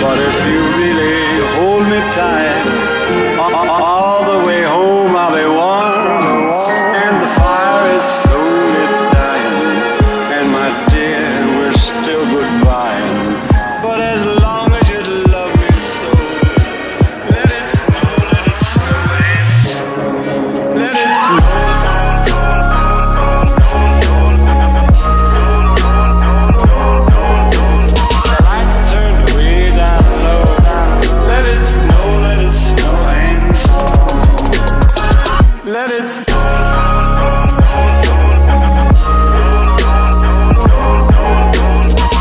But if you really hold me tight, all the way home I'll be warm, and the fire is slowly dying, and my dear, we're still goodbye. But as long as you love me so, let it snow, let it snow, let it snow. The lights are turned way down low. Let it snow, let it snow, let it snow.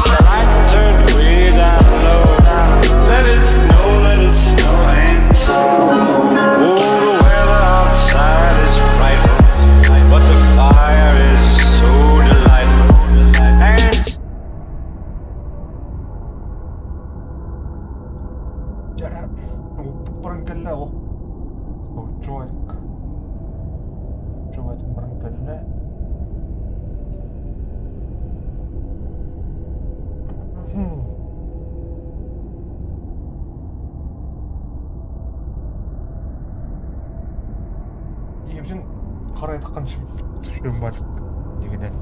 The lights are turned way down low. Let it snow, let it snow. Oh, the weather outside is frightful, but the fire is so delightful. And Евжен қарай таққан шүрім бар дегенен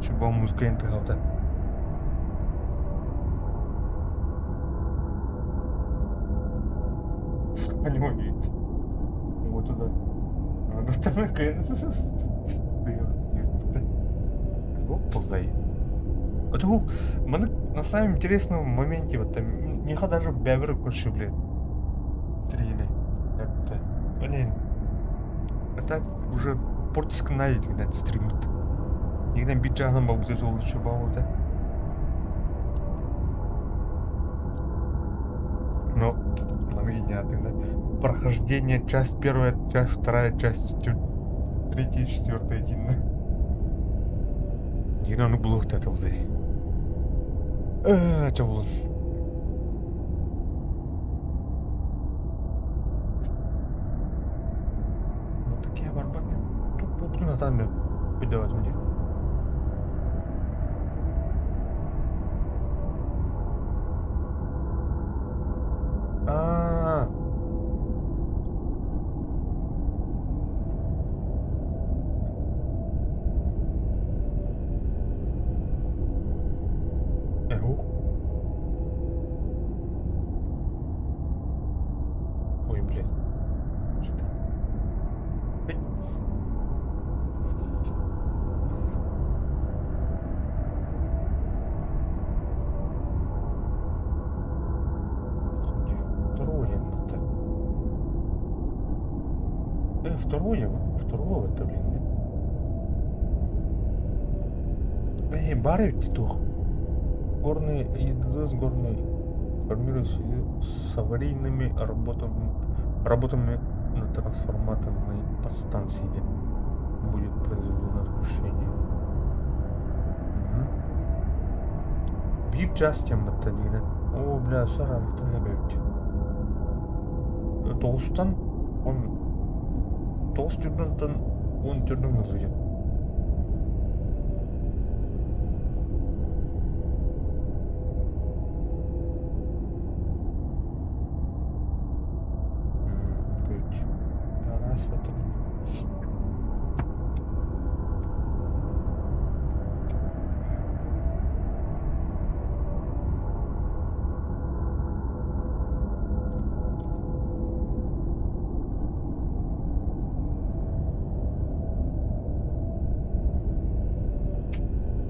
шүрбан музыка енді қалды. Алимой вот туда. Доставай кайнсыз. Ползай. Это мы на самом интересном моменте вот там неха даже бәбір көрші блин. Трили. Это блин. Это уже портиска найдет, когда стримит. Никогда бит жағынан ба будет лучше бауырда. Но понятно, да? Прохождение, часть первая, часть вторая, часть третья, четвертая, один. Никогда не было вот этого, да? Что было? Вот такие барбатные. Тут на там передавать мне. Ой, блин. Что-то. Второго это, блин. Бары ведь тух. Горные ЕДЗ горные формируются с аварийными работами на трансформаторной подстанции, где будет произведено разрушение. Бит частям это, блин. О, бля, сара, это не бьете. Толстан, он толстюрнантан, он тюрнан назовет.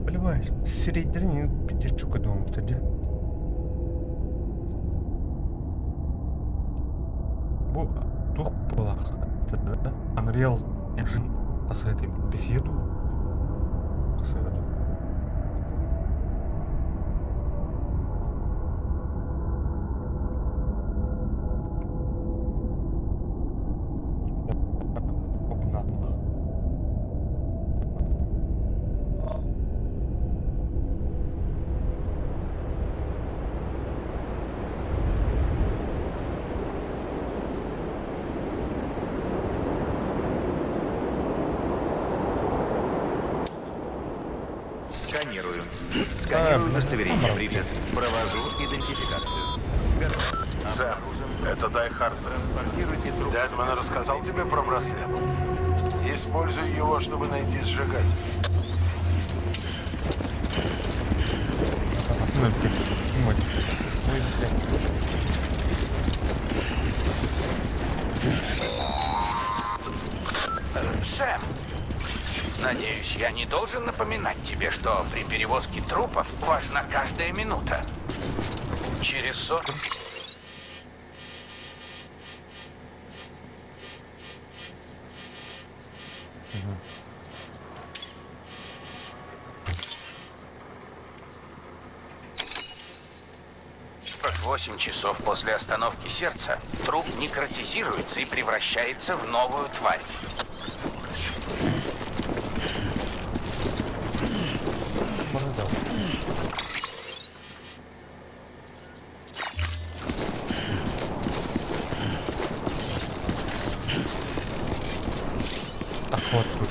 Понимаешь, середине пятичука дома тогда. Бұл тоқ болақ. Unreal Engine қасайды беседу. Қасайды. Сканирую удостоверение приписи. Провожу идентификацию. Сэм, это Дай Хартман. Дедман рассказал тебе про браслет? Используй его, чтобы найти сжигатель. Сэм, надеюсь, я не должен напоминать тебе, что при перевозке трупов важна каждая минута. Через 40... В 8 часов после остановки сердца труп некротизируется и превращается в новую тварь. Так вот тут.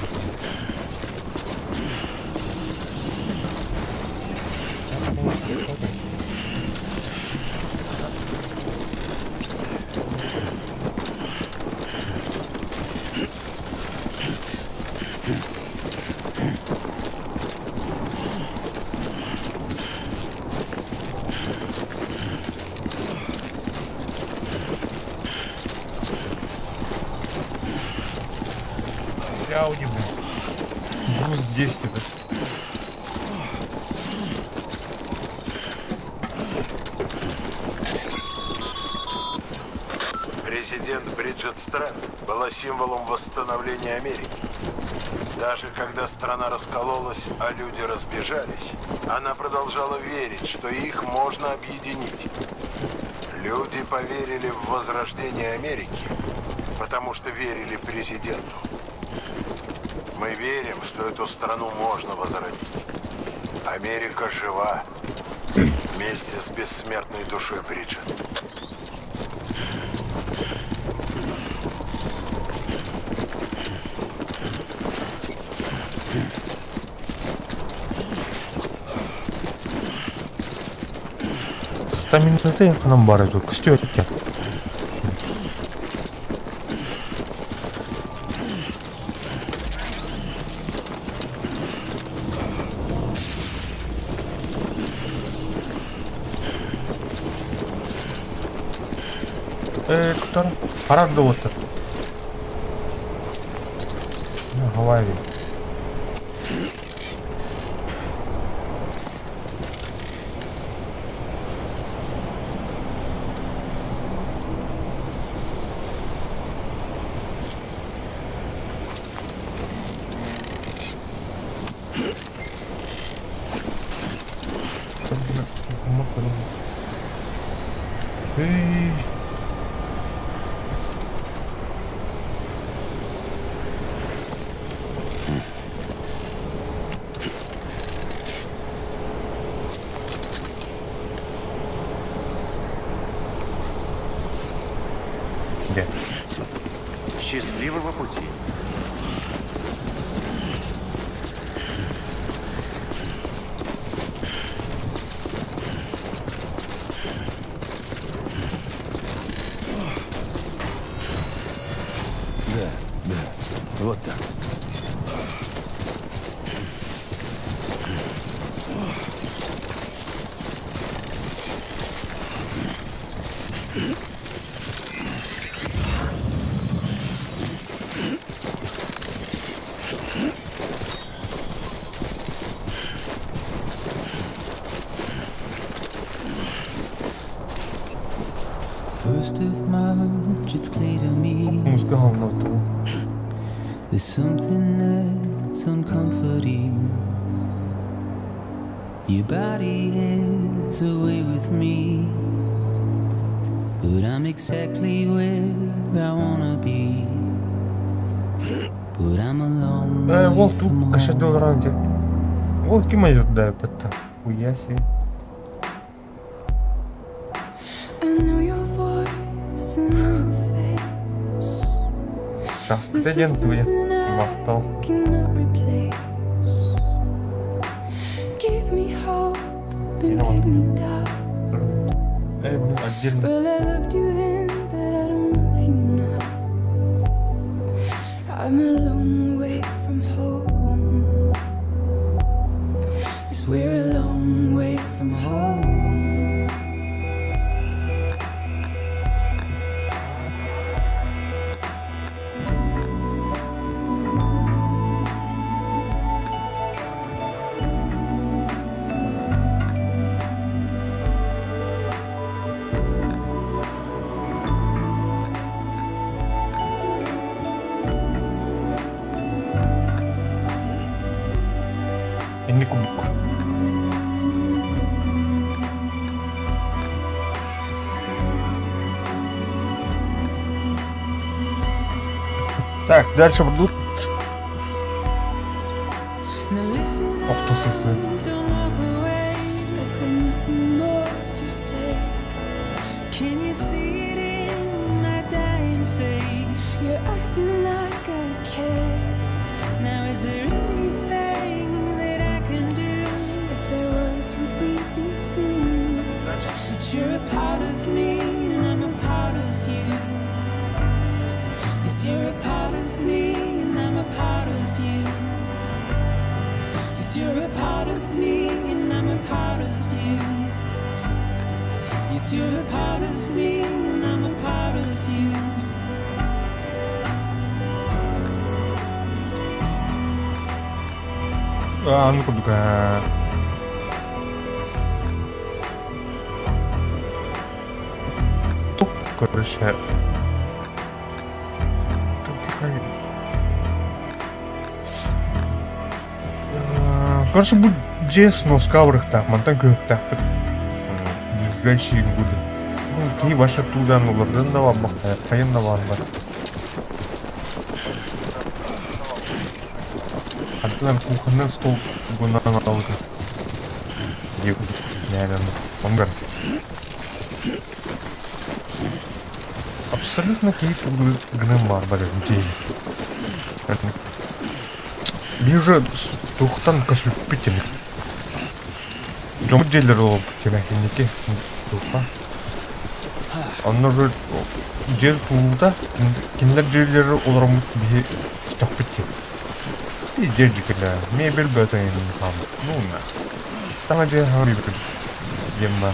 Ауди, блин. Груз 10 это. Президент Бриджит Стрэнд была символом восстановления Америки. Даже когда страна раскололась, а люди разбежались, она продолжала верить, что их можно объединить. Люди поверили в возрождение Америки, потому что верили президенту. Мы верим, что эту страну можно возродить. Америка жива вместе с бессмертной душой Бриджит. Стаминаты нам барыгы, кстати. Кто? Парад да вот. Гавайи. Где? Счастливого пути. Да, вот так. First of March, it's clear to me Музыка говно того. there's something that's uncomforting. Your body is away with me, but I'm exactly where I wanna be. But I'm a long way Волк from тут кашедол home. ранде. Волки майор дай пата. Хуя себе. I know your voice, I know your face. Сейчас This is студент будет. something I Вахтал. cannot replace. Give me hope and give me doubt. Блин, а отдельно. Well, I loved you then, but I don't love you now. I'm a long way from home. 'Cause we're a long way from home. Ini kubuku. Так, дальше будут Now listen, автосесы. don't walk away. I've got nothing more to say. Can you see it in my dying face? You're acting like I care. Now is there anything that I can do? If there was, would we be singing? But you're a part of me and I'm a part of you. Yes, you're a part of me and I'm a part of you. Yes, you're a part of me and I'm a part of you. Yes, you're a part of me and I'm a part of you. А, ну куда? Тут, короче. Тут какая- Короче, будет здесь, но с каврых-то, монтанках-то. Ближайшие годы. Ну, и ваша туда, ну, лорденного, военного арба. Антенна кухонный стол гуна на алга. Реально, мангар. Абсолютно кейт гнемар, блин, день. Ближе тухтан косупитель. Джом дилеров тебя хиники туха. Он уже дел туда, киндер дилер улрам би стопити. И дедикля, мебель бетаин хам. Ну на. Там где говорит Емма.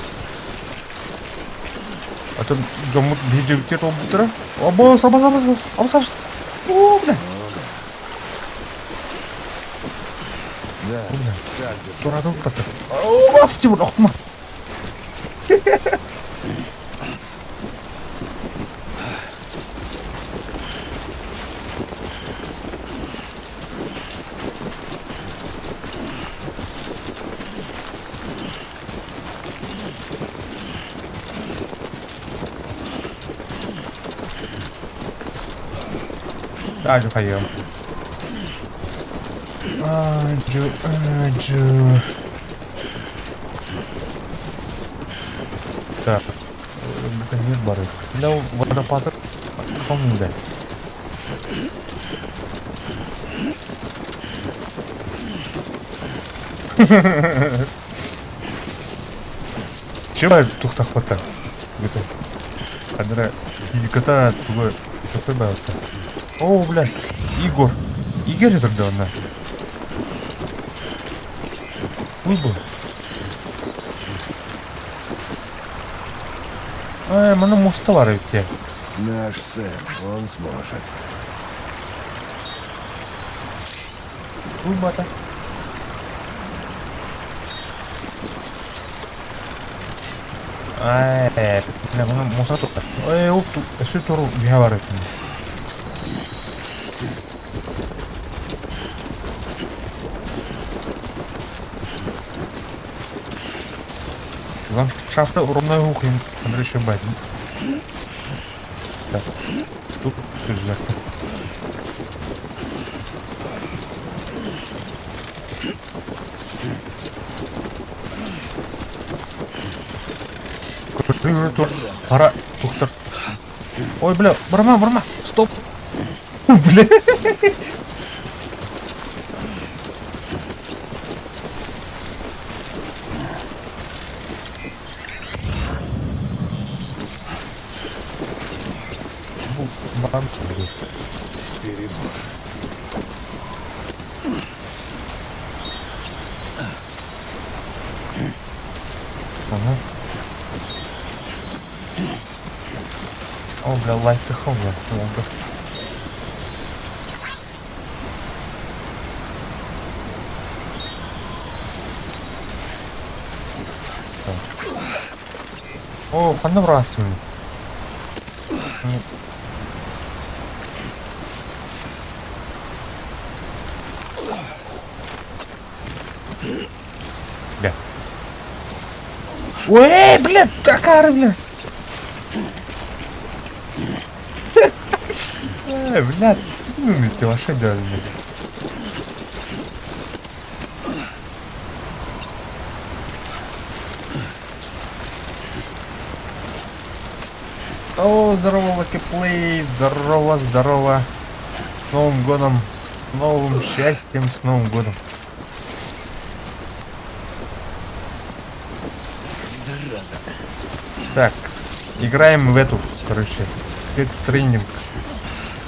А то джомут видео тето бутра. Обо саба. О, бля. Да, как же. Турадон пата. О, вас типа нахма. 아주 가요. 아주. Так, механизм бары. Для водопада комнаты. Чего тухта хватает? Где-то. Адра, кота туго что бывает. О, бля, Игорь. Игорь же тогда на. Уйбу. Мана мусталар ведь. Наш Сэм, он сможет. Уйбата. Мана мусталар. Опту, все туру бихаварит. Ландшафты ровно ухим, Андрей Шабай. Так, тут лежат. Пора, тухтар. Ой, бля, барма, стоп. Бля. Бам. Перебор. Ага. О, бля, лайфхак у меня. Ладно. Так. О, понравствуй. Бля. Ой, блядь, такая, бля. Блядь, ну ты вообще делали. О, здорово, Лакиплей, здорово, здорово. С Новым годом, с новым счастьем, с Новым годом. Так, играем в эту, короче, спецтренинг.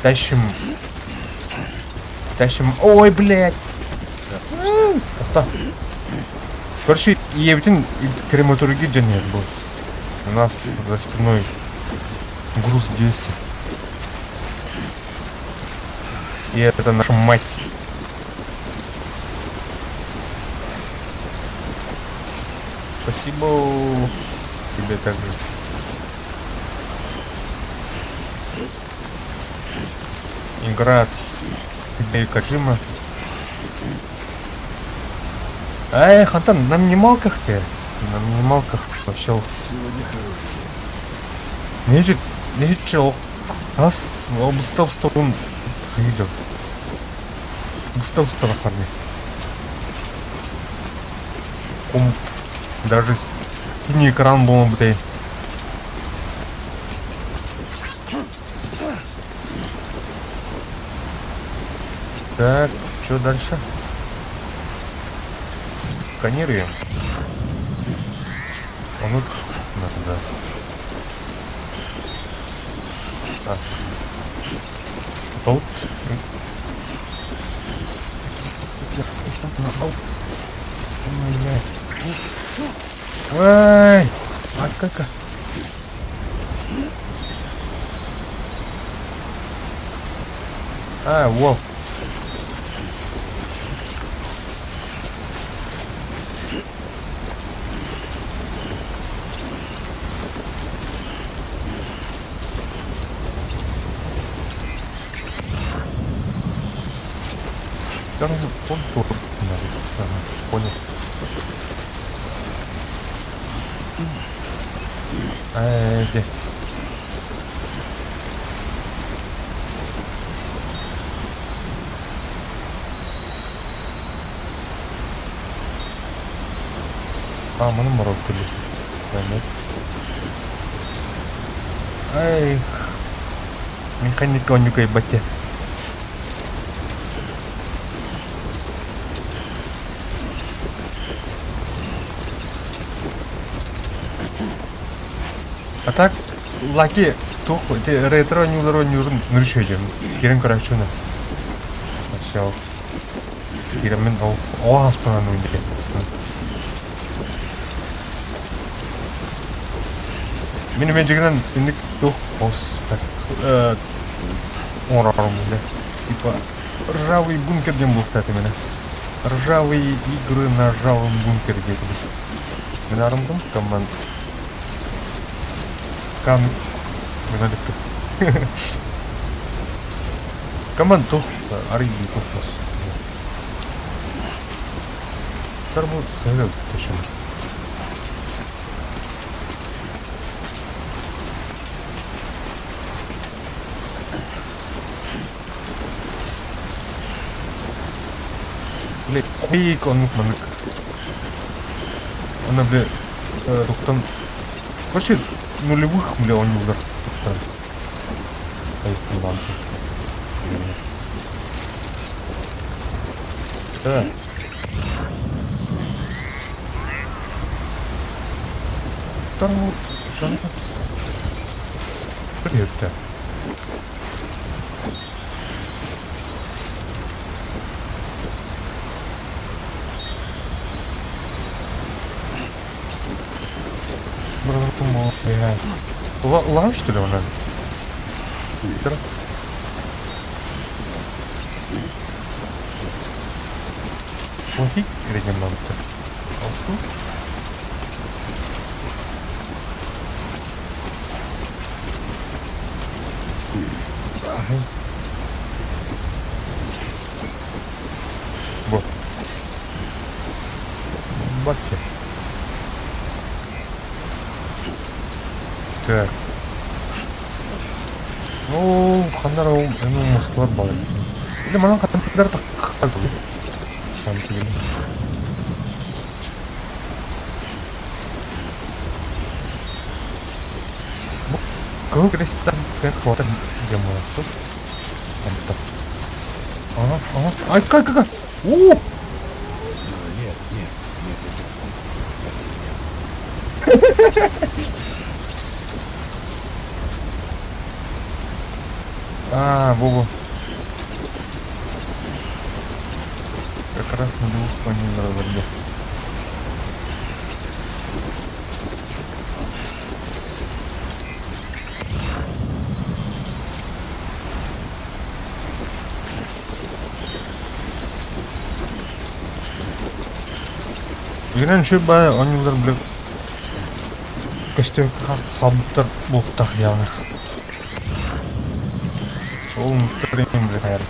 Тащим. Ой, блядь. Авто. Короче, Евтин крематорги нет был. У нас за спиной груз 200. И это наша мать. Спасибо тебе также. Игра тебе и Каджима. Эй, Хантан, на минималках тебе? На минималках вообще. Не чел. Ас, обустав столун. Видел. Обустав стол парни. Даже синий экран был бы. Так, что дальше? Сканируем. Вот надо, да. Так. Тут. Ой, а как? А, вот. Понял. Где? А, мы мороз пили. Ай, механика онюкай бате. А так, лаки, тух, ретро не урон, нырчойдем. Кирен карачуна. Все. Кирен о аспану индили. Мини меньжигнан индик тух ос. Орарм, да. Типа ржавый бункер дем был, кстати, меня. Ржавые игры на ржавом бункере где-то. Минаром там команд. Команд тух, ариги тух. Тарбут сырет, точно. Блин, бейк он манык. Она, бля, тухтан. Вообще, нулевых, бля, он не удар. Тухтан. Ай, лампы. Да. Там вот, привет, да. Думал, блядь. Лан, что ли, она? Питер? Плохий перейдем нам-то. Вот. Баки. Так. Ну, хандар Москва бар. Или мана хандар так как сам тебе. Кого крестят как хватит где мы тут? Там. Ага. Ай, как? У! Нет, прости меня. Богу. Как раз на двух по ним разобье. Играем еще бы, он не удар, блядь. Костюм хабтар болтах явно. Он тренинг, блядь, наверное.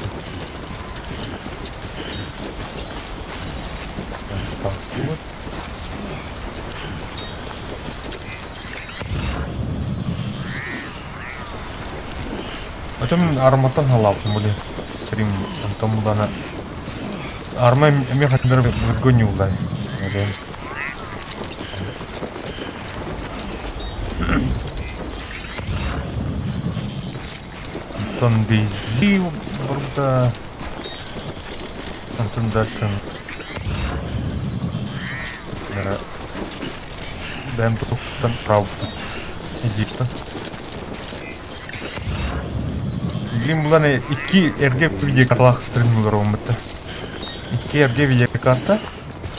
Потом арматан халал, блядь. Стрим, там дана. Арма мне хоть даже выгонил, да. Антон Дейзи burada. Антон Дакан. Даем тут правду. Египта. Bileyim bunlar ne? 2 RG video kartlar streamler olmadı. 2 RG video карта.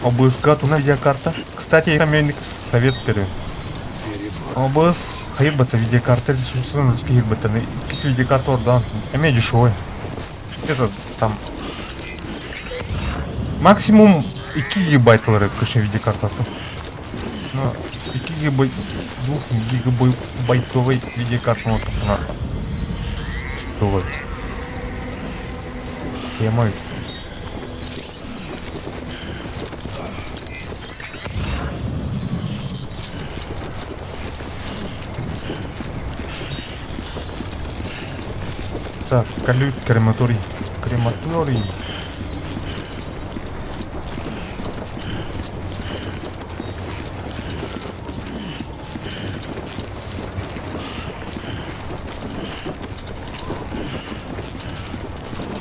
OBS тuna video карта. Кстати, я вам совет беру. OBS hayır batı video kartı ресурсының hayır batı. 2 video kartı oradan. Эме дешевый. Это там максимум 2 гигабайтлары конечно video картасы. Но 2 гигабайтовый video карта вот надо. Вот. Я мой. Так, колют крематорий. Крематорий.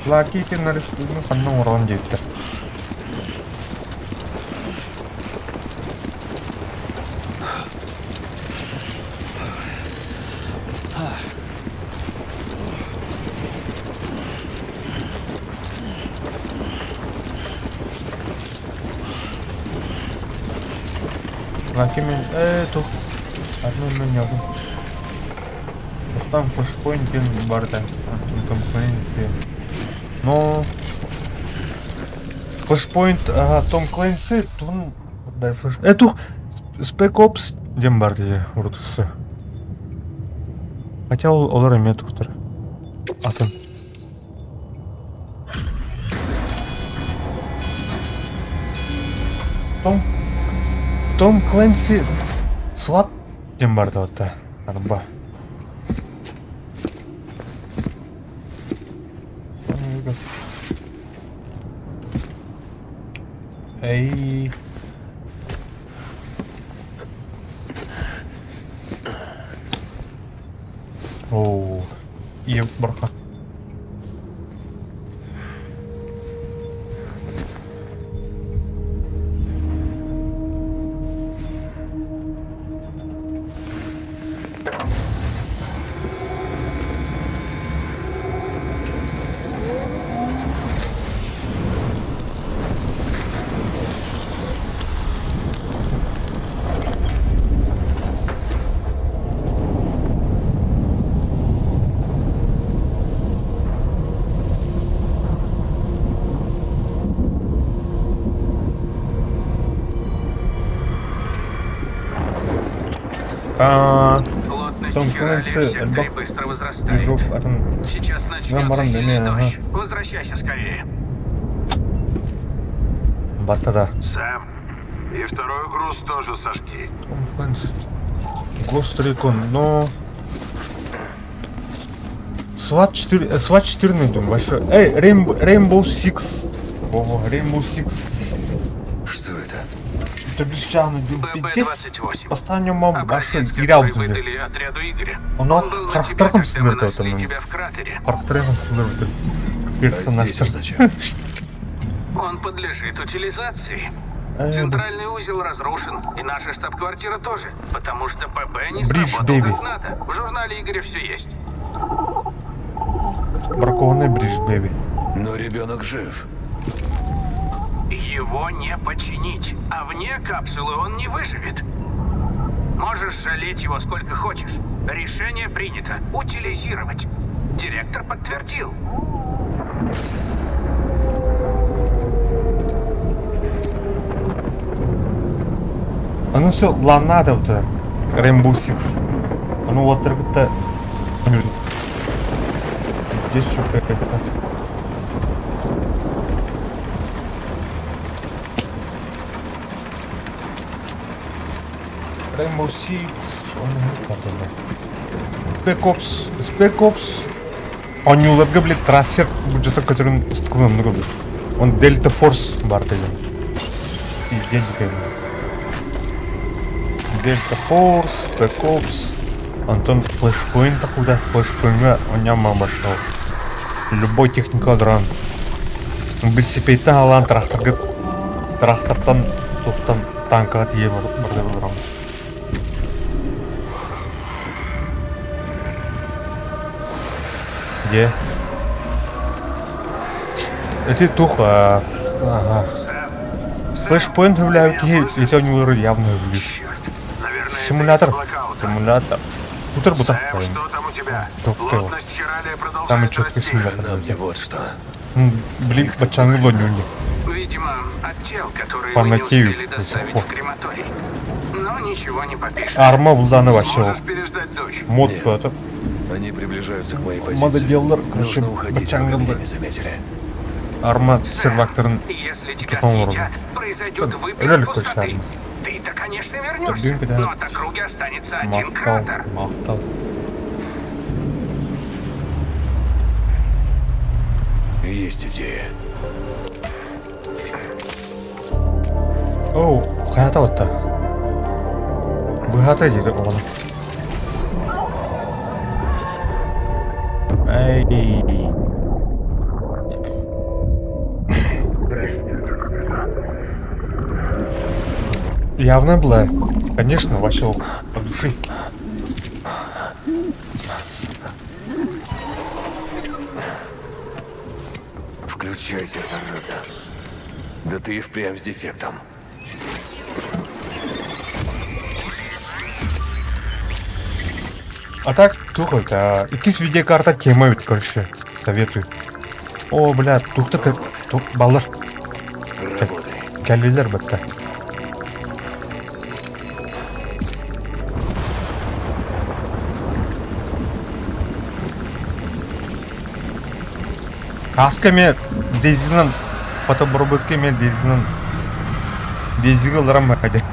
Laki itu naris dulu penuh orang gitu. Laki men tuh, aku menyoba. Там флешпоинт бар да, компоненты. Но флешпоинт Том Клэнси, тун да флеш. Эту Spec Ops дем бар дие урдысы. Хотя олар эме туктар. Атын. Том Клэнси SWAT дем бар да отта. Арба. Эй. Оу. И браха. Активность Там Хирали в становится секторе альбак быстро возрастает. Жёг, атом. Сейчас начнется Баран, сильный да, дождь. Возвращайся скорее. Батада. Сэм, и второй груз тоже сожги. Гострикон, но... SWAT 4, SWAT 14 вообще. Эй, Rainbow Six. О, Rainbow Six. Что это? Это бесчанный ББ-28. Постоянно вообще Образец, терял который тут. выдали отряду Игоря. Он был на тебе, характером когда мы смерть нашли там. тебя в кратере. Портретом смерти. А Персонаж. здесь он зачем? Он подлежит утилизации. Э, Центральный узел разрушен, и наша штаб-квартира тоже, потому что ББ не Бридж, сработал бэйби. как надо. В журнале Игоря все есть. Бракованный бридж, бэби. Но ребенок жив. Его не починить, а вне капсулы он не выживет. Можешь жалеть его сколько хочешь. Решение принято. Утилизировать. Директор подтвердил. А ну все, ладно, вот Rainbow Six. А ну вот это... Здесь что какая-то... Rainbow Six... Spec Ops... Он не улыбка, блядь, трассер, бюджета, который стукнул много, блядь. Он Delta Force бартели. И деньги, Delta Force, Spec Ops... Антон флешпоинт куда флешпоинт он не обошел. Любой техникадран. Велосипедтен алан трактордан тоқтан танкыға тие бардым. Где? Это туха. Ага. Флешпоинт являют и это у него явно влип. Наверное, Симулятор. это из блокаута. Симулятор. Бутер Сэм, бутер. что там у тебя? Только Плотность Хиралия Там и продолжает четкий расти. симулятор. Нам не вот что. Блин, бачаны лонюнги. Видимо, отдел, который По вы не мотиву, успели доставить высоко. в крематорий. Но ничего не попишешь. Арма булданы вообще. Сможешь переждать дождь? Мод Нет. это. Они приближаются к моей позиции. Мододеллар, короче, Нужно уходить, пока бачанган. меня не заметили. Арма сервакторын. Если тебя Какого съедят, уровня? произойдет Там выплеск реально пустоты. кошмарно. Ты-то, конечно, Блин, вернешься, когда- но от округи останется один Махтал, кратер. махтал. Есть идея. Оу, хаята вот-то. Богатый дед он. Эй. Явно была. Конечно, вообще по души. Включайся, зараза. Да ты и впрямь с дефектом. А так, тухай-то, икис видеокарта тема ведь, короче, советую. О, бля, тух-то баллар Работай. кәлелер бітті. Каска мен дезинен, фотобробытке мен дезинен, дезиге лырам бәкәде.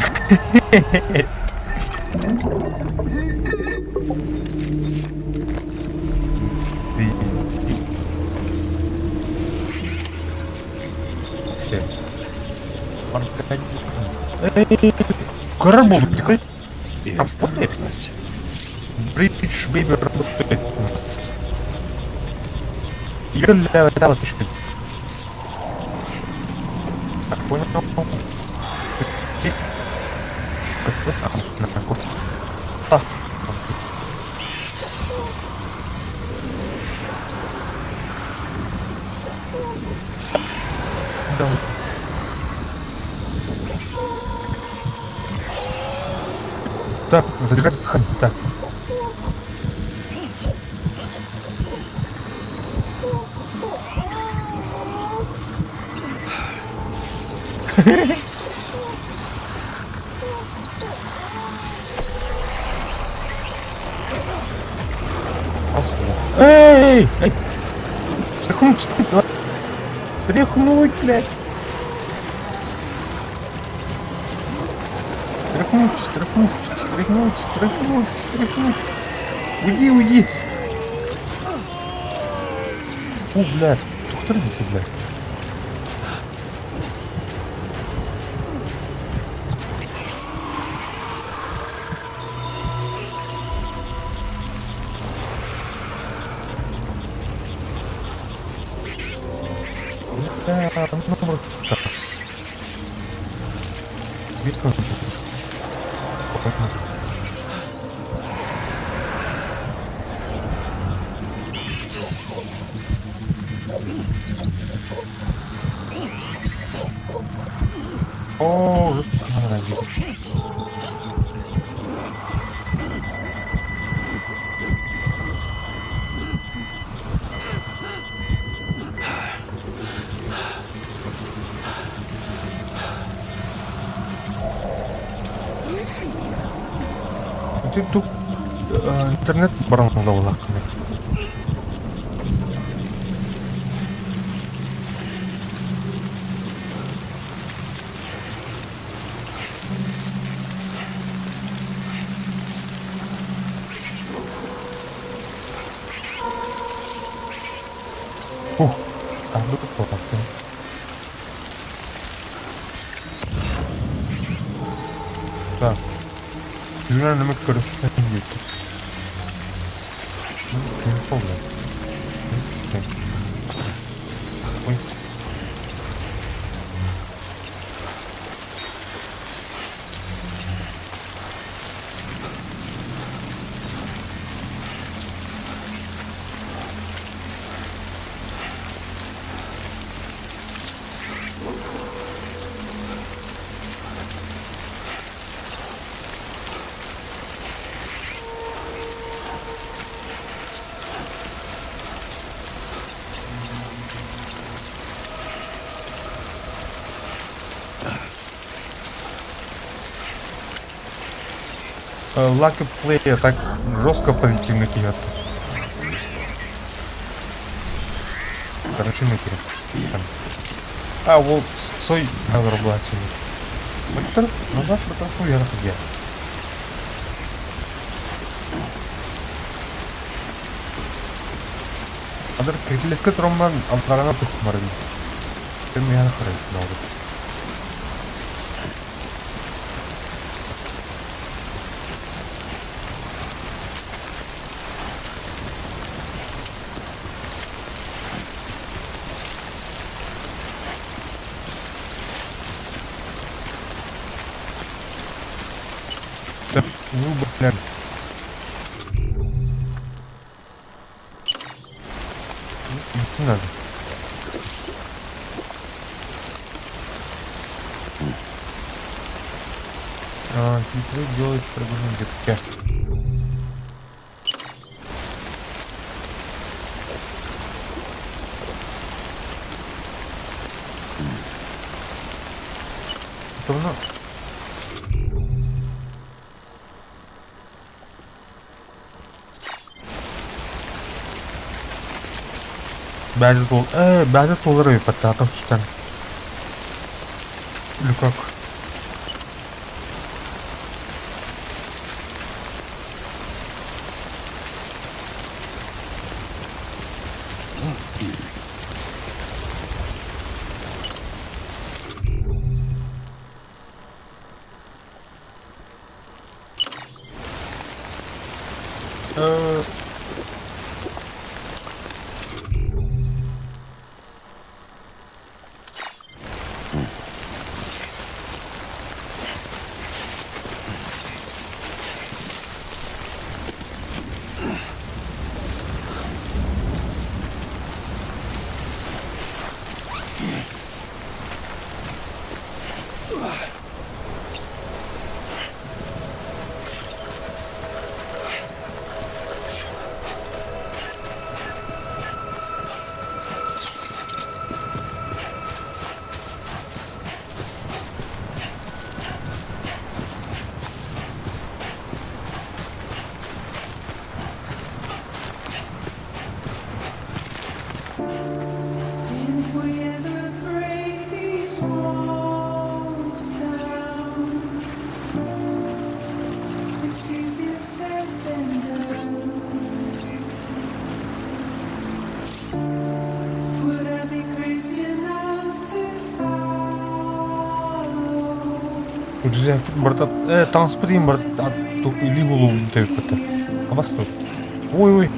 Все. Корабу, И осторожность. British Baby работает. Её для этого пишет. Так, понял. А. Да. Так, задержать. Так. Эй! Эй! Страхнуть, страхнуть! Страхнуть, блядь! Страхнуть, страхнуть, страхнуть, страхнуть, страхнуть! Уйди, уйди! О, блядь! Кто ты, блядь? Да, ну вот так. Видно? Спокойно. О, жестко нравится. Ты тут интернет баранында олаққаны. Там бы кто-то. Так. Güvenleme karışıktan geçtik. Ne oldu? Oy. Lucky Play так жестко позитивно кидает. Короче, мы кидаем. А, вот сой надо работать. Вот назад протокол я где. Адар критилеске тромбан алтарана тухмарын. Ты меня нахрен надо. Ну, блядь. Не надо. Хитрый делает программу детке. Давно. Бәзі толыр өйпатты атам тұстан. Люкак. Друзья, брат, транспортим, брат, тут или голову дают это. А вас тут. Ой-ой.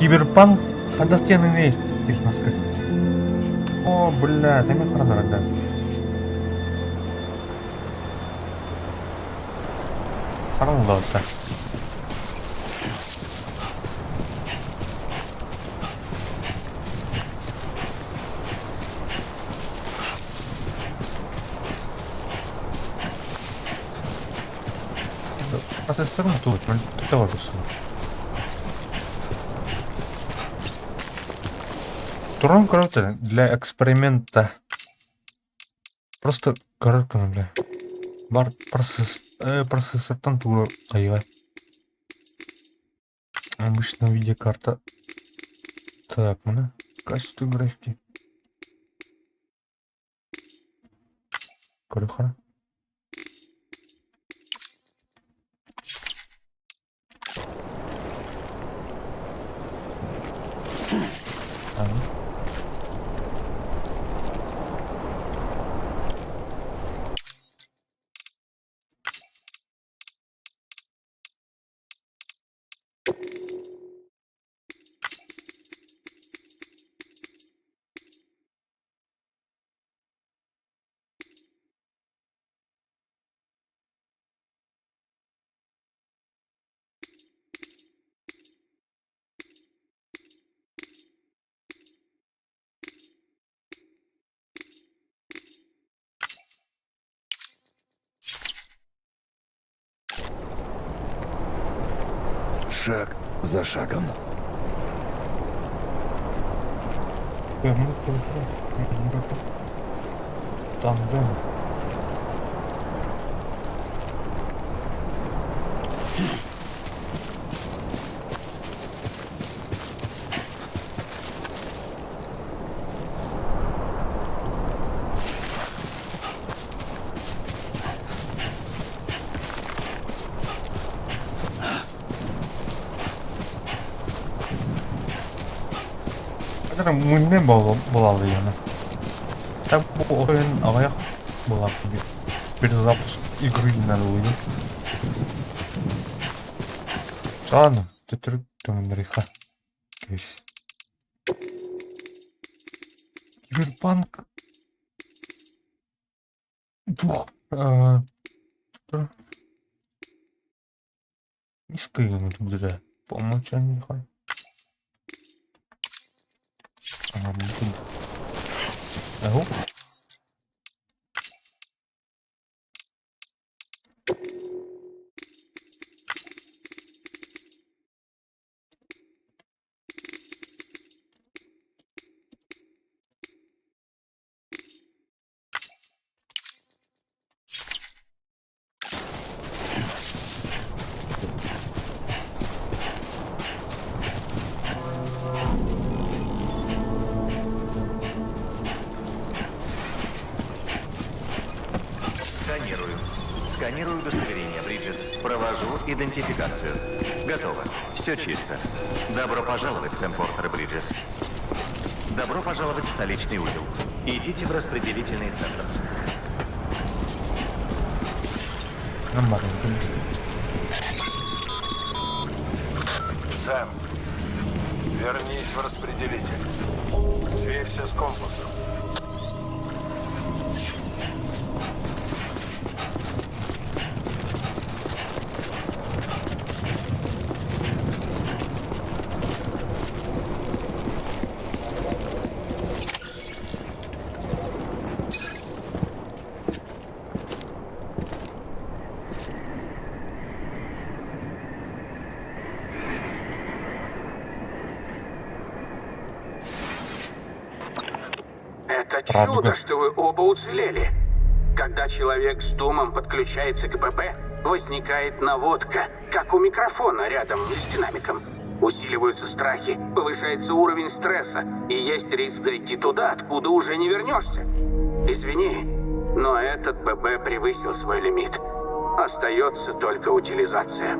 Киберпанк қандастен не маска. О, бля, тәме қаранар да. Қаран да отта. Процессорым тут, тут того же. Турон круто для эксперимента. Просто короткая, бля. Бар процессор там туго айва. Обычно видеокарта. Так, мына качество графики. Корюхара. Шаг за шагом. Там, да. Мындай болалы яна. Так бу oyun аяк болат gibi. Перезапуск игры надо будет. Ладно, ты там греха. Киберпанк. Бух. Низкая тут да. По умолчанию нехай. Mungkin. Tahu? Сканирую удостоверение, Бриджес. Провожу идентификацию. Готово. Все чисто. Добро пожаловать, Сэм Портер, Бриджес. Добро пожаловать в столичный узел. Идите в распределительный центр. Нормально. Сэм, вернись в распределитель. Сверься с компасом. Это Радуга. чудо, что вы оба уцелели. Когда человек с думом подключается к ББ, возникает наводка, как у микрофона рядом с динамиком. Усиливаются страхи, повышается уровень стресса, и есть риск зайти туда, откуда уже не вернешься. Извини, но этот ББ превысил свой лимит. Остается только утилизация.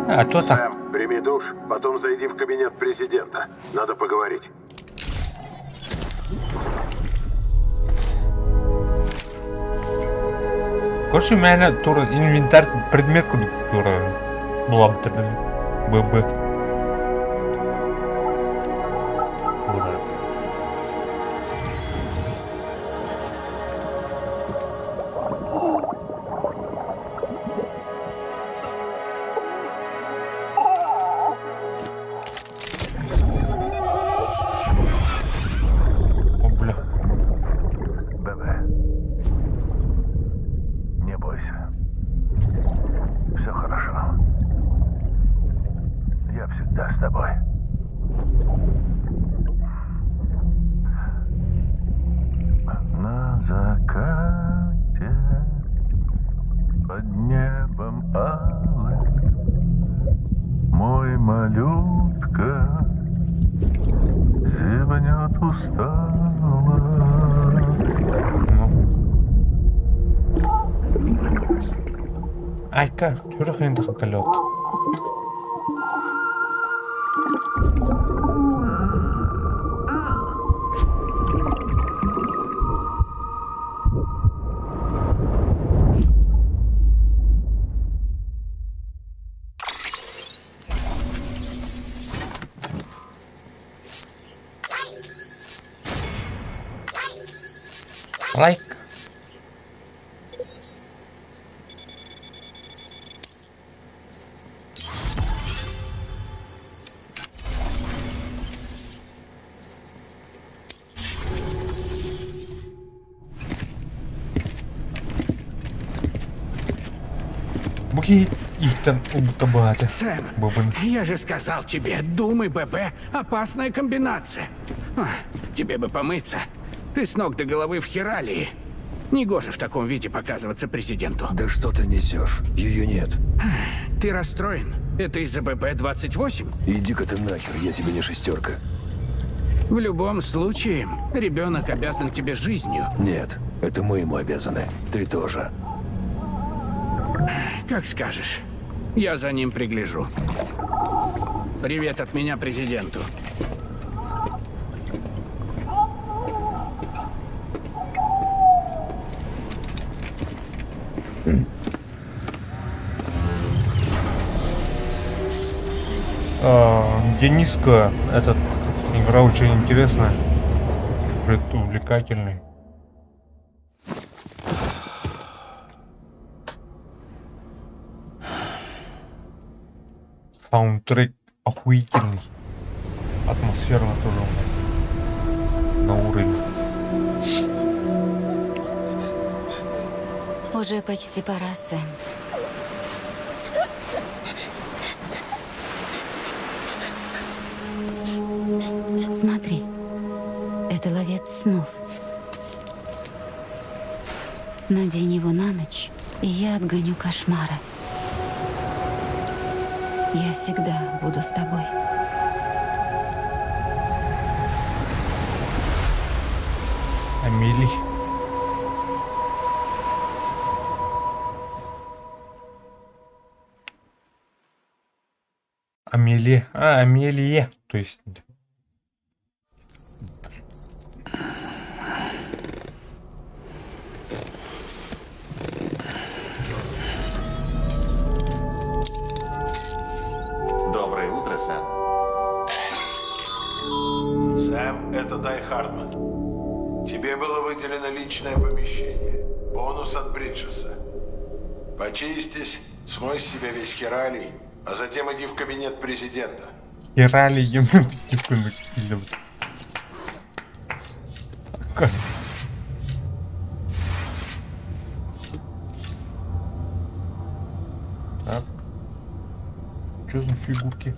А то так. Сэм, прими душ, потом зайди в кабинет президента. Надо поговорить. Короче, у меня тура инвентарь предметку тура была бы тогда ББ. Ура. О, бля. ББ, не бойся. Все хорошо. Я всегда с тобой. На закате под небом алым мой малютка зевнет устало. Айка, что хрен такой колет? Лайк. Буки их там убутабаты. Сэм, Бубын. я же сказал тебе, думай, ББ, опасная комбинация. Тебе бы помыться. Ты с ног до головы в хералии. Негоже в таком виде показываться президенту. Да что ты несешь? Ее нет. Ты расстроен? Это из-за ББ-28? Иди-ка ты нахер, я тебе не шестерка. В любом случае, ребенок обязан тебе жизнью. Нет, это мы ему обязаны. Ты тоже. Как скажешь. Я за ним пригляжу. Привет от меня президенту. Дениска, этот игра очень интересная, увлекательный. Саундтрек охуительный, атмосферно тоже на уровне. Уже почти пора, Сэм. Смотри, это ловец снов. Надень его на ночь, и я отгоню кошмары. Я всегда буду с тобой. Амели. Амелия. Амелия. То есть выделено личное помещение. Бонус от Бриджеса. Почистись, смой с себя весь хералий, а затем иди в кабинет президента. Херали ему птичку накидывают. Так. Что за фигурки?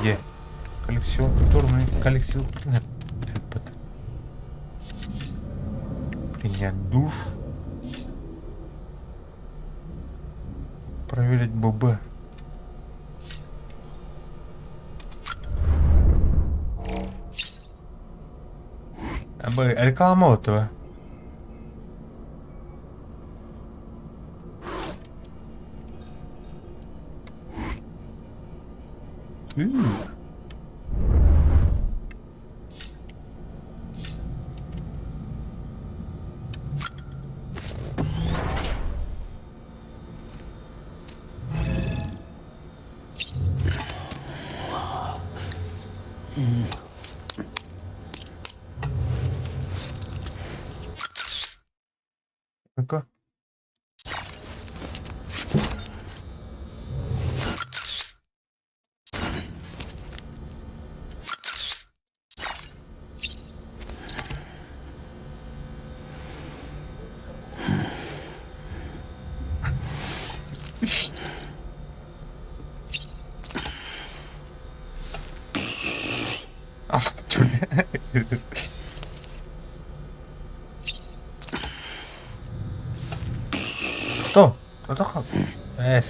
Где? Коллекционный коллекционный. Принять душ. Проверить ББ. Реклама этого. Ну-ка. Ах, чё? Кто? Кто такой? Блядь.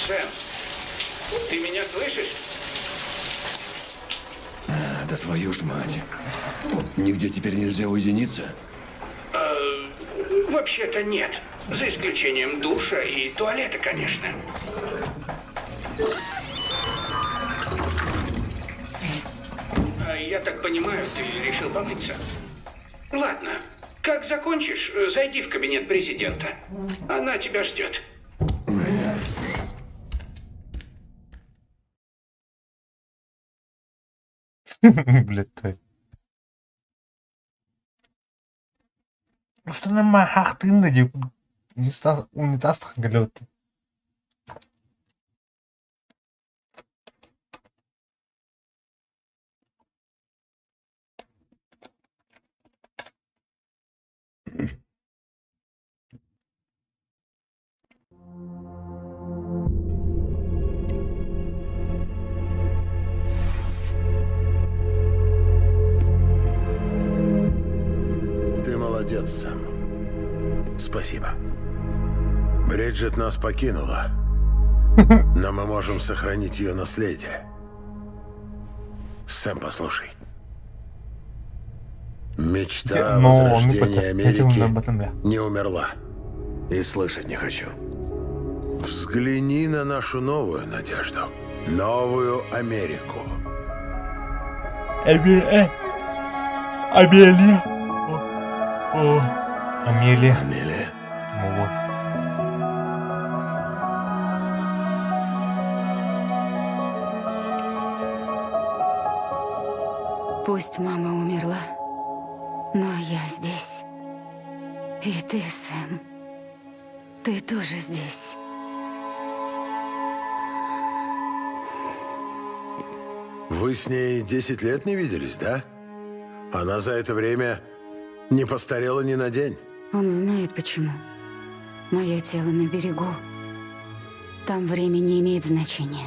Сэм, ты меня слышишь? Да твою ж мать. Нигде теперь нельзя уединиться? Вообще-то нет. За исключением душа и туалета, конечно. Я так понимаю, ты решил помыться? Ладно. Как закончишь, зайди в кабинет президента. Она тебя ждет. Блядь, твой. Просто нема хақтығында деп унитазтық келіп отыр. Ты молодец, Сэм. Спасибо. Бриджит нас покинула, но мы можем сохранить ее наследие. Сэм, послушай. Мечта о возрождении Америки не умерла. И слышать не хочу. Взгляни на нашу новую надежду. Новую Америку. Амелия. Амелия. Амелия. Вот. Пусть мама умерла, но я здесь. И ты, Сэм, ты тоже здесь. Вы с ней 10 лет не виделись, да? Она за это время не постарела ни на день. Он знает почему. Мое тело на берегу. Там время не имеет значения.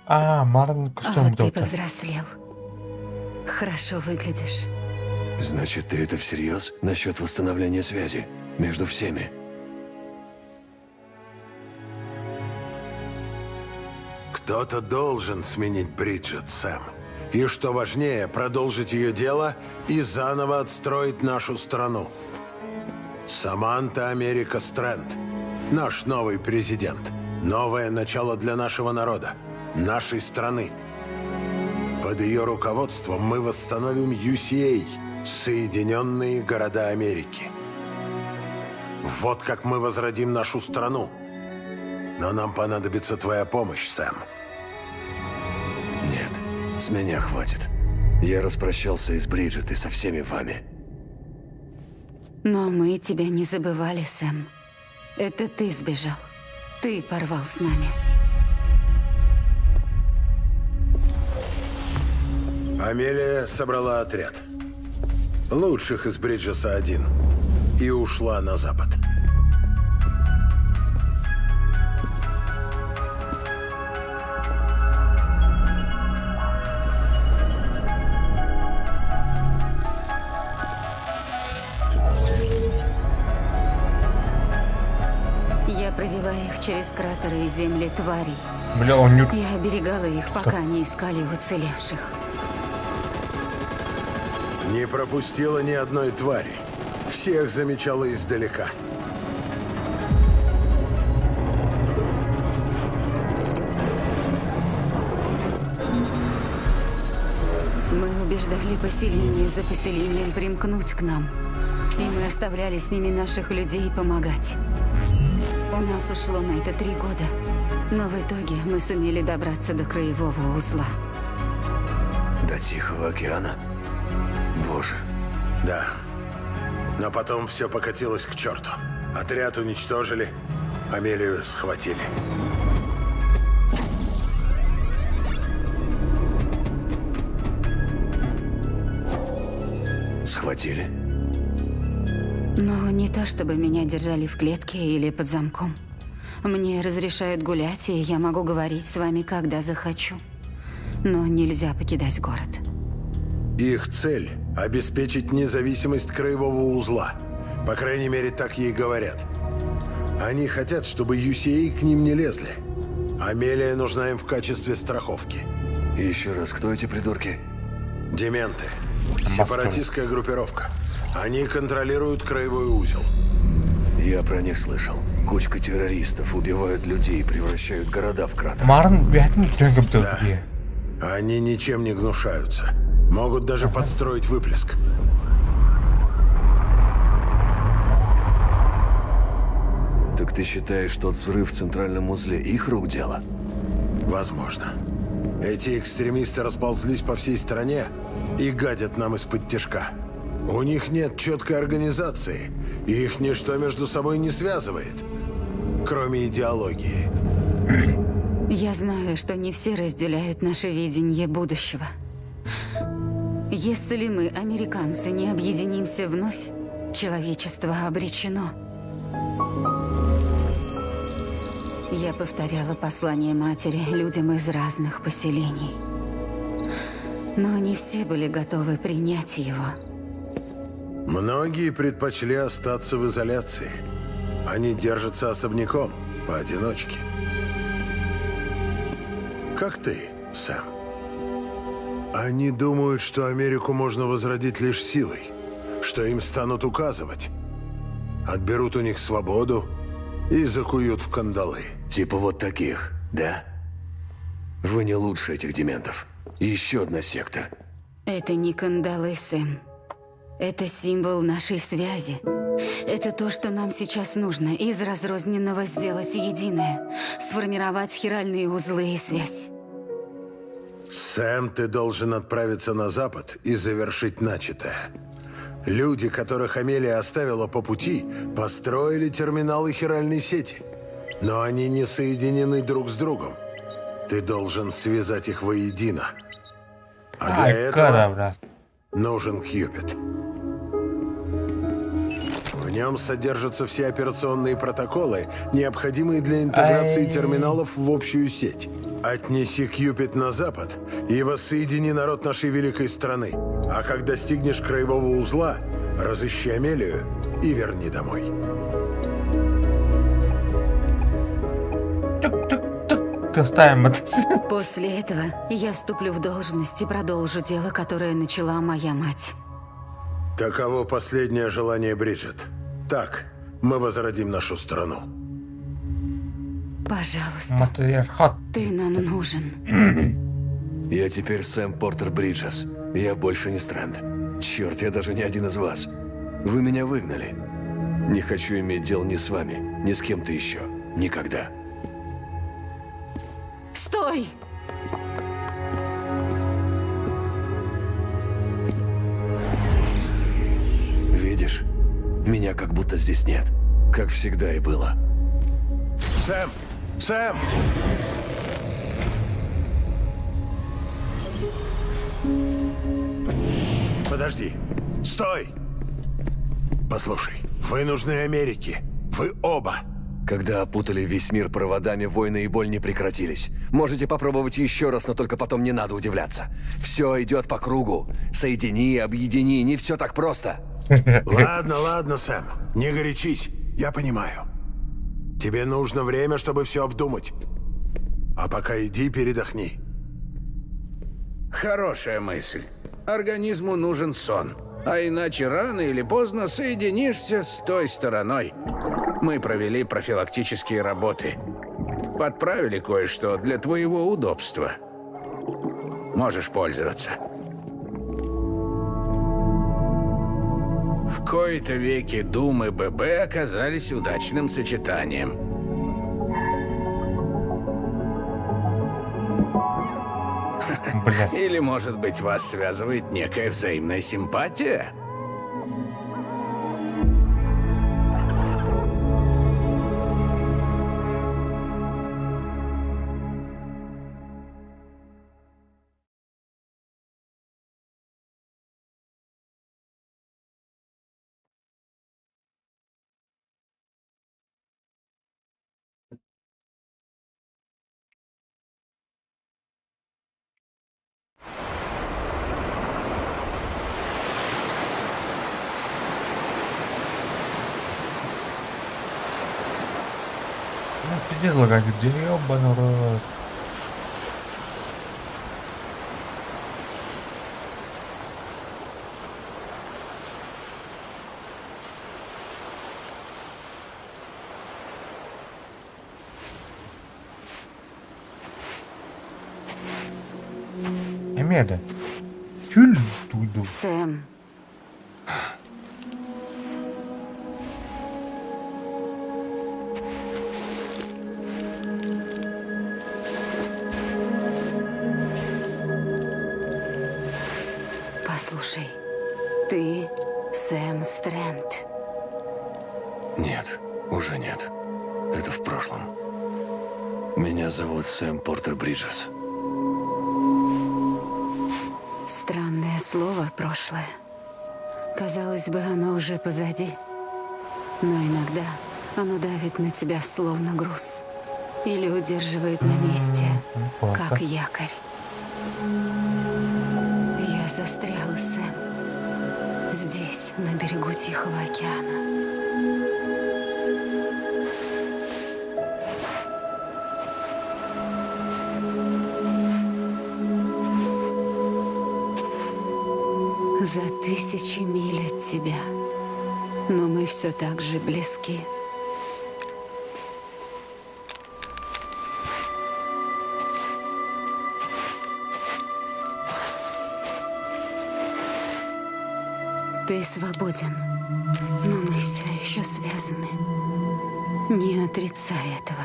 Марын А вот ты повзрослел. Хорошо выглядишь. Значит, ты это всерьез насчет восстановления связи между всеми? Кто-то должен сменить Бриджит, Сэм. И, что важнее, продолжить ее дело и заново отстроить нашу страну. Саманта Америка Стрэнд. Наш новый президент. Новое начало для нашего народа. Нашей страны. Под ее руководством мы восстановим UCA. Соединенные города Америки. Вот как мы возродим нашу страну. Но нам понадобится твоя помощь, Сэм. Нет, с меня хватит. Я распрощался и с Бриджит, и со всеми вами. Но мы тебя не забывали, Сэм. Это ты сбежал. Ты порвал с нами. Амелия собрала отряд. Лучших из Бриджеса-1. И ушла на запад. Я провела их через кратеры и земли тварей. Бля, он не... Я оберегала их, пока не искали уцелевших. Не пропустила ни одной твари. Всех замечала издалека. Мы убеждали поселение за поселением примкнуть к нам. И мы оставляли с ними наших людей помогать. У нас ушло на это 3 года. Но в итоге мы сумели добраться до краевого узла. До Тихого океана? Боже. Да. Но потом все покатилось к черту. Отряд уничтожили. Амелию схватили. Схватили? Но не то, чтобы меня держали в клетке или под замком. Мне разрешают гулять, и я могу говорить с вами, когда захочу. Но нельзя покидать город. Их цель – обеспечить независимость краевого узла. По крайней мере, так ей говорят. Они хотят, чтобы UCA к ним не лезли. Амелия нужна им в качестве страховки. Еще раз, кто эти придурки? Дементы. Сепаратистская группировка. Они контролируют краевой узел. Я про них слышал. Кучка террористов убивают людей и превращают города в кратер. Марн бятин төнгөптө. Да. Они ничем не гнушаются. Могут даже подстроить выплеск. Так ты считаешь, тот взрыв в центральном узле их рук дело? Возможно. Эти экстремисты расползлись по всей стране и гадят нам из-под тишка. У них нет четкой организации, и их ничто между собой не связывает, кроме идеологии. Я знаю, что не все разделяют наше видение будущего. Если мы, американцы, не объединимся вновь, человечество обречено. Я повторяла послание матери людям из разных поселений. Но не все были готовы принять его. Многие предпочли остаться в изоляции. Они держатся особняком, поодиночке. Как ты, Сэм. Они думают, что Америку можно возродить лишь силой, что им станут указывать. Отберут у них свободу и закуют в кандалы. Типа вот таких, да? Вы не лучше этих дементов. Еще одна секта. Это не кандалы, Сэм. Это символ нашей связи. Это то, что нам сейчас нужно. Из разрозненного сделать единое. Сформировать хиральные узлы и связь. Сэм, ты должен отправиться на запад и завершить начатое. Люди, которых Амелия оставила по пути, построили терминалы хиральной сети. Но они не соединены друг с другом. Ты должен связать их воедино. А для этого нужен Кьюпид. В нем содержатся все операционные протоколы, необходимые для интеграции терминалов в общую сеть. Отнеси Кьюпид на запад и воссоедини народ нашей великой страны. А как достигнешь краевого узла, разыщи Амелию и верни домой. Давайте оставим это. После этого я вступлю в должность и продолжу дело, которое начала моя мать. Таково последнее желание Бриджит. Так, мы возродим нашу страну. Пожалуйста, Матриархат. ты нам нужен. Я теперь Сэм Портер Бриджес. Я больше не Стрэнд. Черт, я даже не один из вас. Вы меня выгнали. Не хочу иметь дел ни с вами, ни с кем-то еще. Никогда. Стой! Видишь? Меня как будто здесь нет. Как всегда и было. Сэм! Сэм! Подожди. Стой! Послушай, вы нужны Америке. Вы оба. Когда опутали весь мир проводами, войны и боль не прекратились. Можете попробовать еще раз, но только потом не надо удивляться. Все идет по кругу. Соедини, объедини, не все так просто. Ладно, ладно, Сэм. Не горячись. Я понимаю. Тебе нужно время, чтобы все обдумать. А пока иди передохни. Хорошая мысль. Организму нужен сон. А иначе рано или поздно соединишься с той стороной. Мы провели профилактические работы. Подправили кое-что для твоего удобства. Можешь пользоваться. В кои-то веки Дум и ББ оказались удачным сочетанием. Бля. Или, может быть, вас связывает некая взаимная симпатия? Ну, пиздец лагать, где ёбаный рот. Эмеда. Тюль туду. Сэм, послушай, ты Сэм Стрэнд. Нет, уже нет. Это в прошлом. Меня зовут Сэм Портер Бриджес. Странное слово «прошлое». Казалось бы, оно уже позади. Но иногда оно давит на тебя словно груз. Или удерживает на месте, как якорь. Я застряла, Сэм. Здесь, на берегу Тихого океана. За 1000 миль от тебя. Но мы все так же близки. Ты свободен, но мы все еще связаны. Не отрицай этого.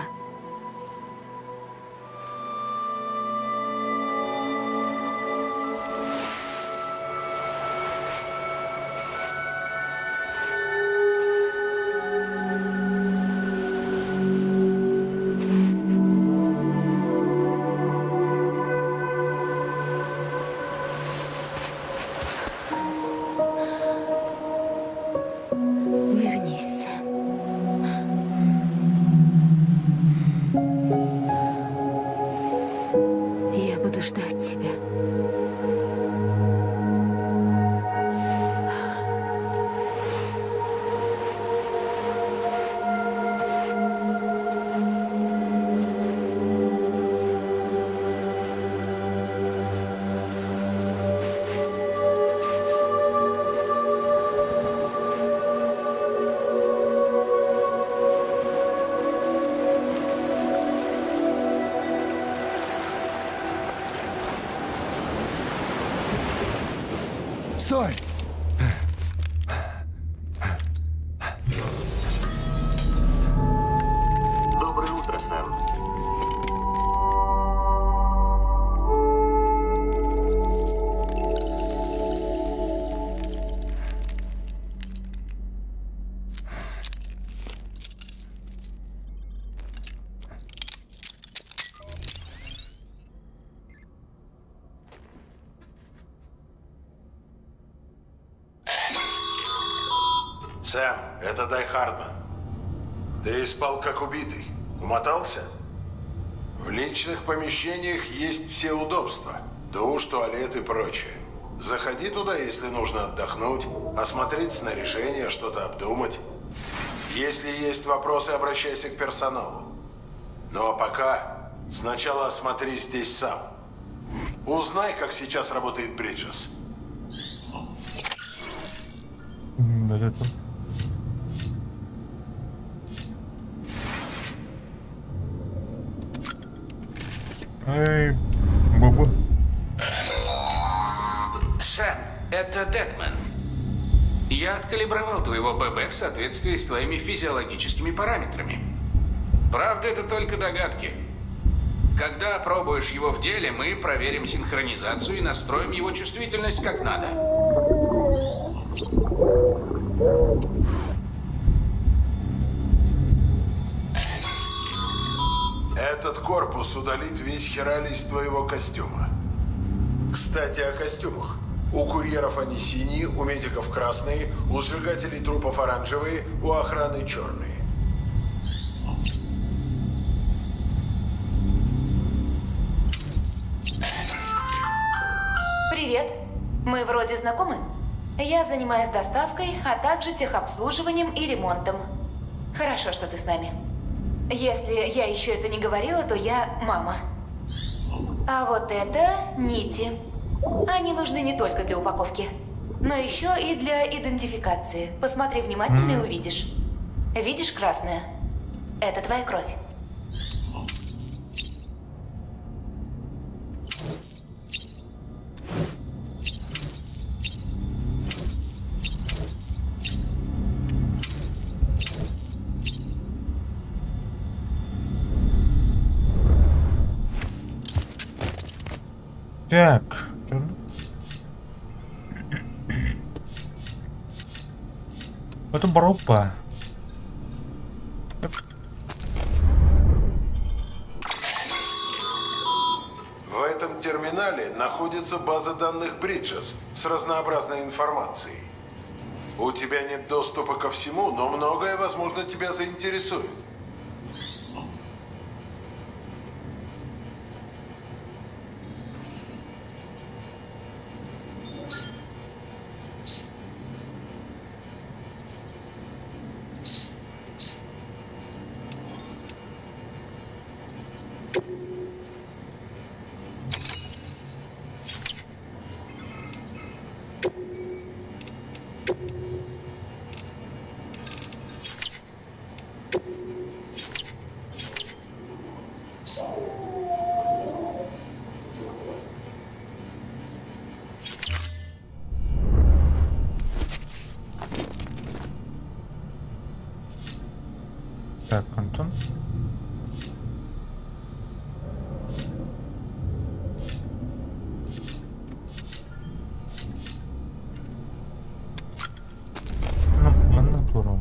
Вернись, Сэм. Я буду ждать тебя. Стой! Доброе утро, Сэм. Сэм, это Дай Хардман. Ты спал как убитый. Умотался? В личных помещениях есть все удобства. Душ, туалет и прочее. Заходи туда, если нужно отдохнуть, осмотреть снаряжение, что-то обдумать. Если есть вопросы, обращайся к персоналу. Ну а пока сначала осмотри здесь сам. Узнай, как сейчас работает Бриджес. Это... Эй, Баба. Сэм, это Дедман. Я откалибровал твоего ББ в соответствии с твоими физиологическими параметрами. Правда, это только догадки. Когда опробуешь его в деле, мы проверим синхронизацию и настроим его чувствительность как надо. Этот корпус удалит весь хералий из твоего костюма. Кстати, о костюмах. У курьеров они синие, у медиков красные, у сжигателей трупов оранжевые, у охраны черные. Привет. Мы вроде знакомы? Я занимаюсь доставкой, а также техобслуживанием и ремонтом. Хорошо, что ты с нами. Если я еще это не говорила, то я мама. А вот это нити. Они нужны не только для упаковки, но еще и для идентификации. Посмотри внимательно и увидишь. Видишь красное? Это твоя кровь. Так. Это группа. В этом терминале находится база данных Бриджес с разнообразной информацией. У тебя нет доступа ко всему, но многое, возможно, тебя заинтересует. Так, Антон. Ну, натурал.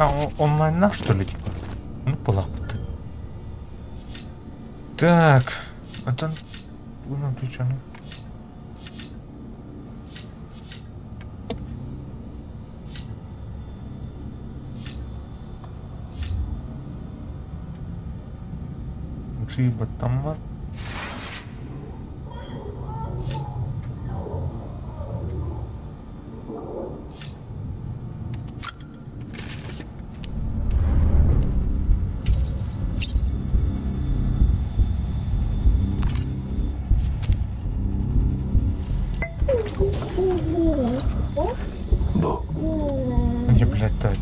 А, онлайна, что ли, типа? Ну, полапыты. Так. Это... Ну, ты чё, ну? Джиба там var. Бу. Где, блядь, так?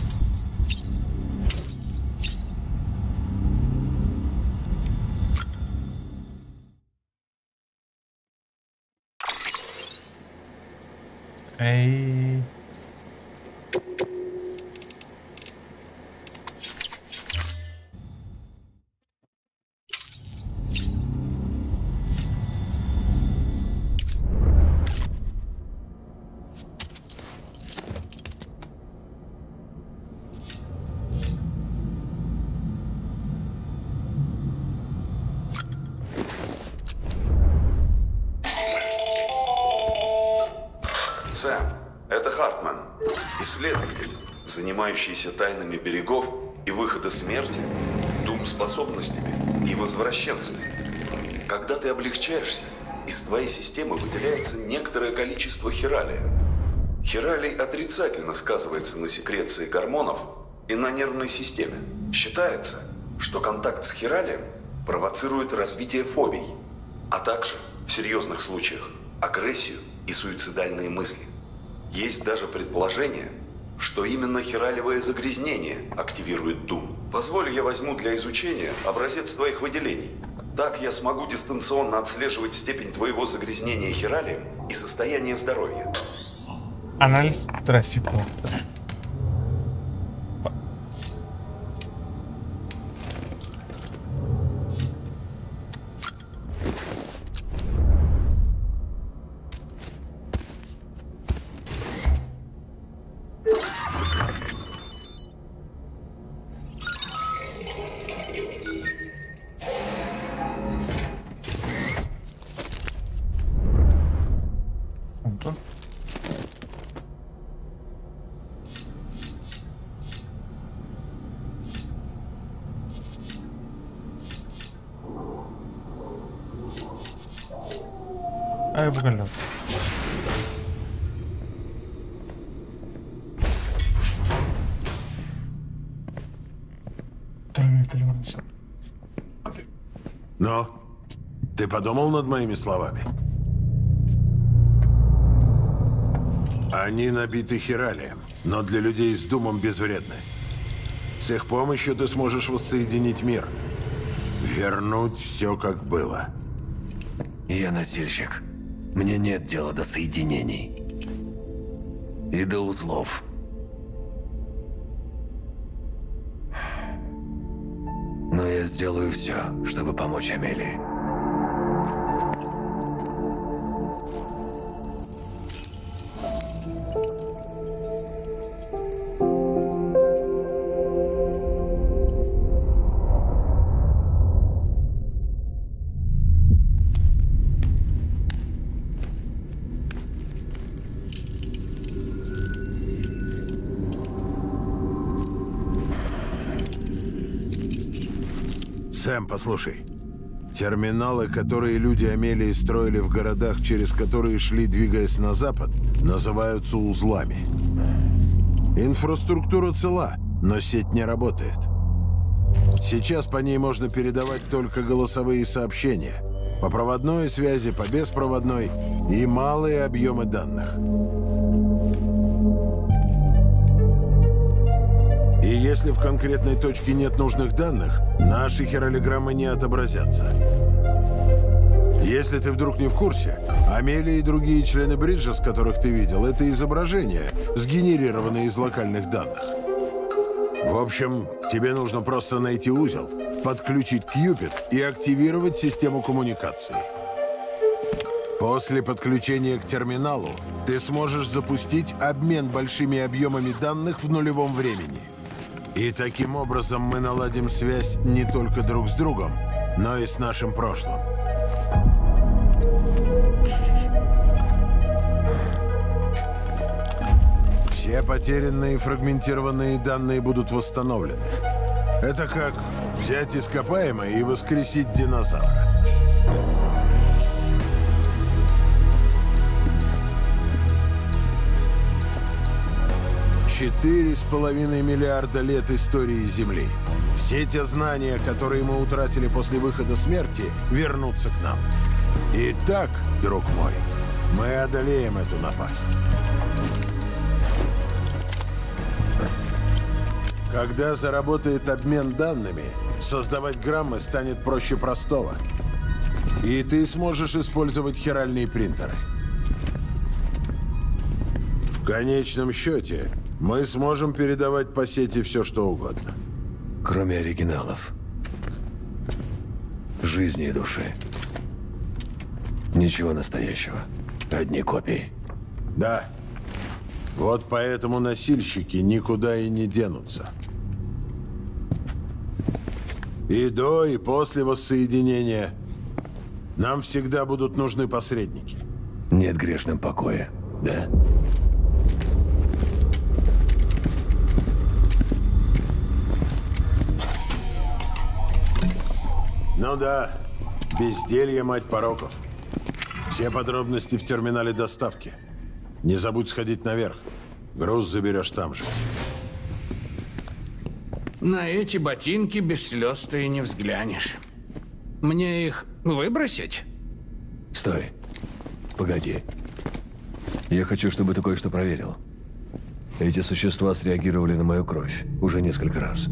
Эй. Сэм, это Хартман, исследователь, занимающийся тайнами берегов и выхода смерти, дум-способностями и возвращенцами. Когда ты облегчаешься, из твоей системы выделяется некоторое количество хиралия. Хиралий отрицательно сказывается на секреции гормонов и на нервной системе. Считается, что контакт с хиралием провоцирует развитие фобий, а также, в серьезных случаях, агрессию и суицидальные мысли. Есть даже предположение, что именно хиралевое загрязнение активирует Дум. Позволь, я возьму для изучения образец твоих выделений. Так я смогу дистанционно отслеживать степень твоего загрязнения хиралием и состояние здоровья. Анализ трафика. Антон. Ай, блин. Но ты подумал над моими словами? Они набиты хиралием, но для людей с Думом безвредны. С их помощью ты сможешь воссоединить мир. Вернуть все, как было. Я носильщик. Мне нет дела до соединений. И до узлов. Но я сделаю все, чтобы помочь Амелии. Сэм, послушай. Терминалы, которые люди Амелии строили в городах, через которые шли, двигаясь на запад, называются узлами. Инфраструктура цела, но сеть не работает. Сейчас по ней можно передавать только голосовые сообщения. По проводной связи, по беспроводной и малые объемы данных. И если в конкретной точке нет нужных данных, наши хиралиграммы не отобразятся. Если ты вдруг не в курсе, Амелия и другие члены бриджа, с которых ты видел, это изображения, сгенерированные из локальных данных. В общем, тебе нужно просто найти узел, подключить Кьюпид и активировать систему коммуникации. После подключения к терминалу ты сможешь запустить обмен большими объемами данных в нулевом времени. И таким образом мы наладим связь не только друг с другом, но и с нашим прошлым. Все потерянные и фрагментированные данные будут восстановлены. Это как взять ископаемое и воскресить динозавра. Четыре с половиной миллиарда лет истории Земли. Все те знания, которые мы утратили после выхода смерти, вернутся к нам. Итак, друг мой, мы одолеем эту напасть. Когда заработает обмен данными, создавать граммы станет проще простого. И ты сможешь использовать хиральные принтеры. В конечном счете, мы сможем передавать по сети все, что угодно. Кроме оригиналов. Жизни и души. Ничего настоящего. Одни копии. Да. Вот поэтому носильщики никуда и не денутся. И до, и после воссоединения нам всегда будут нужны посредники. Нет грешным покоя, да? Ну да, безделье мать пороков. Все подробности в терминале доставки. Не забудь сходить наверх. Груз заберешь там же. На эти ботинки без слез ты и не взглянешь. Мне их выбросить? Стой. Погоди. Я хочу, чтобы ты кое-что проверил. Эти существа среагировали на мою кровь уже несколько раз.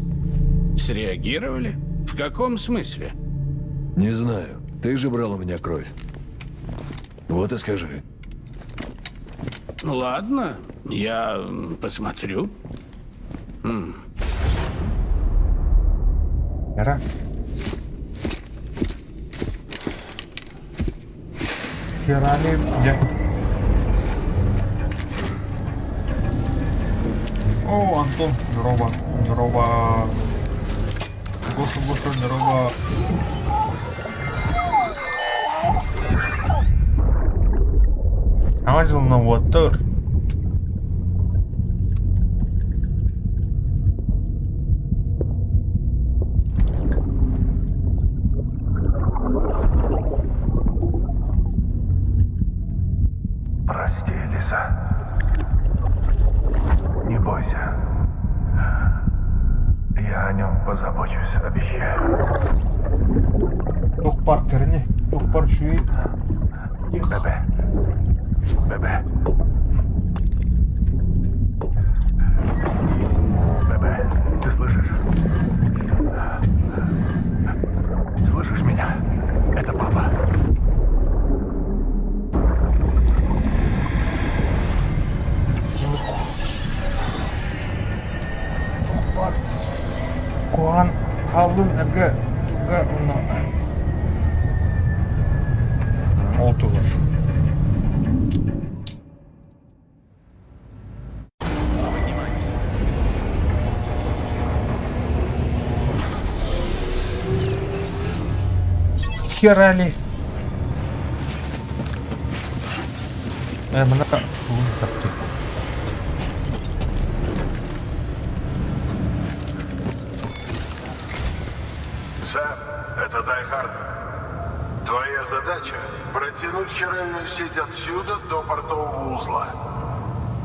Среагировали? В каком смысле? Не знаю. Ты же брал у меня кровь. Вот и скажи. Ладно, я посмотрю. Ара. Херали, я... О, Антон, здорово. Здорово. Гоша, здорово. Амаджил на water. Прости, Лиза. Не бойся. Я о нем позабочусь, обещаю. Тух Паркер, не? Тух Парчуит. Бебе. Бебе. Бебе, ты слышишь? Слышишь меня? Это папа. Kuan halun agak juga unaan. Oldu var. Херали. Mana tapi. Сэм, это Дайхард. Твоя задача — протянуть хиральную сеть отсюда до портового узла.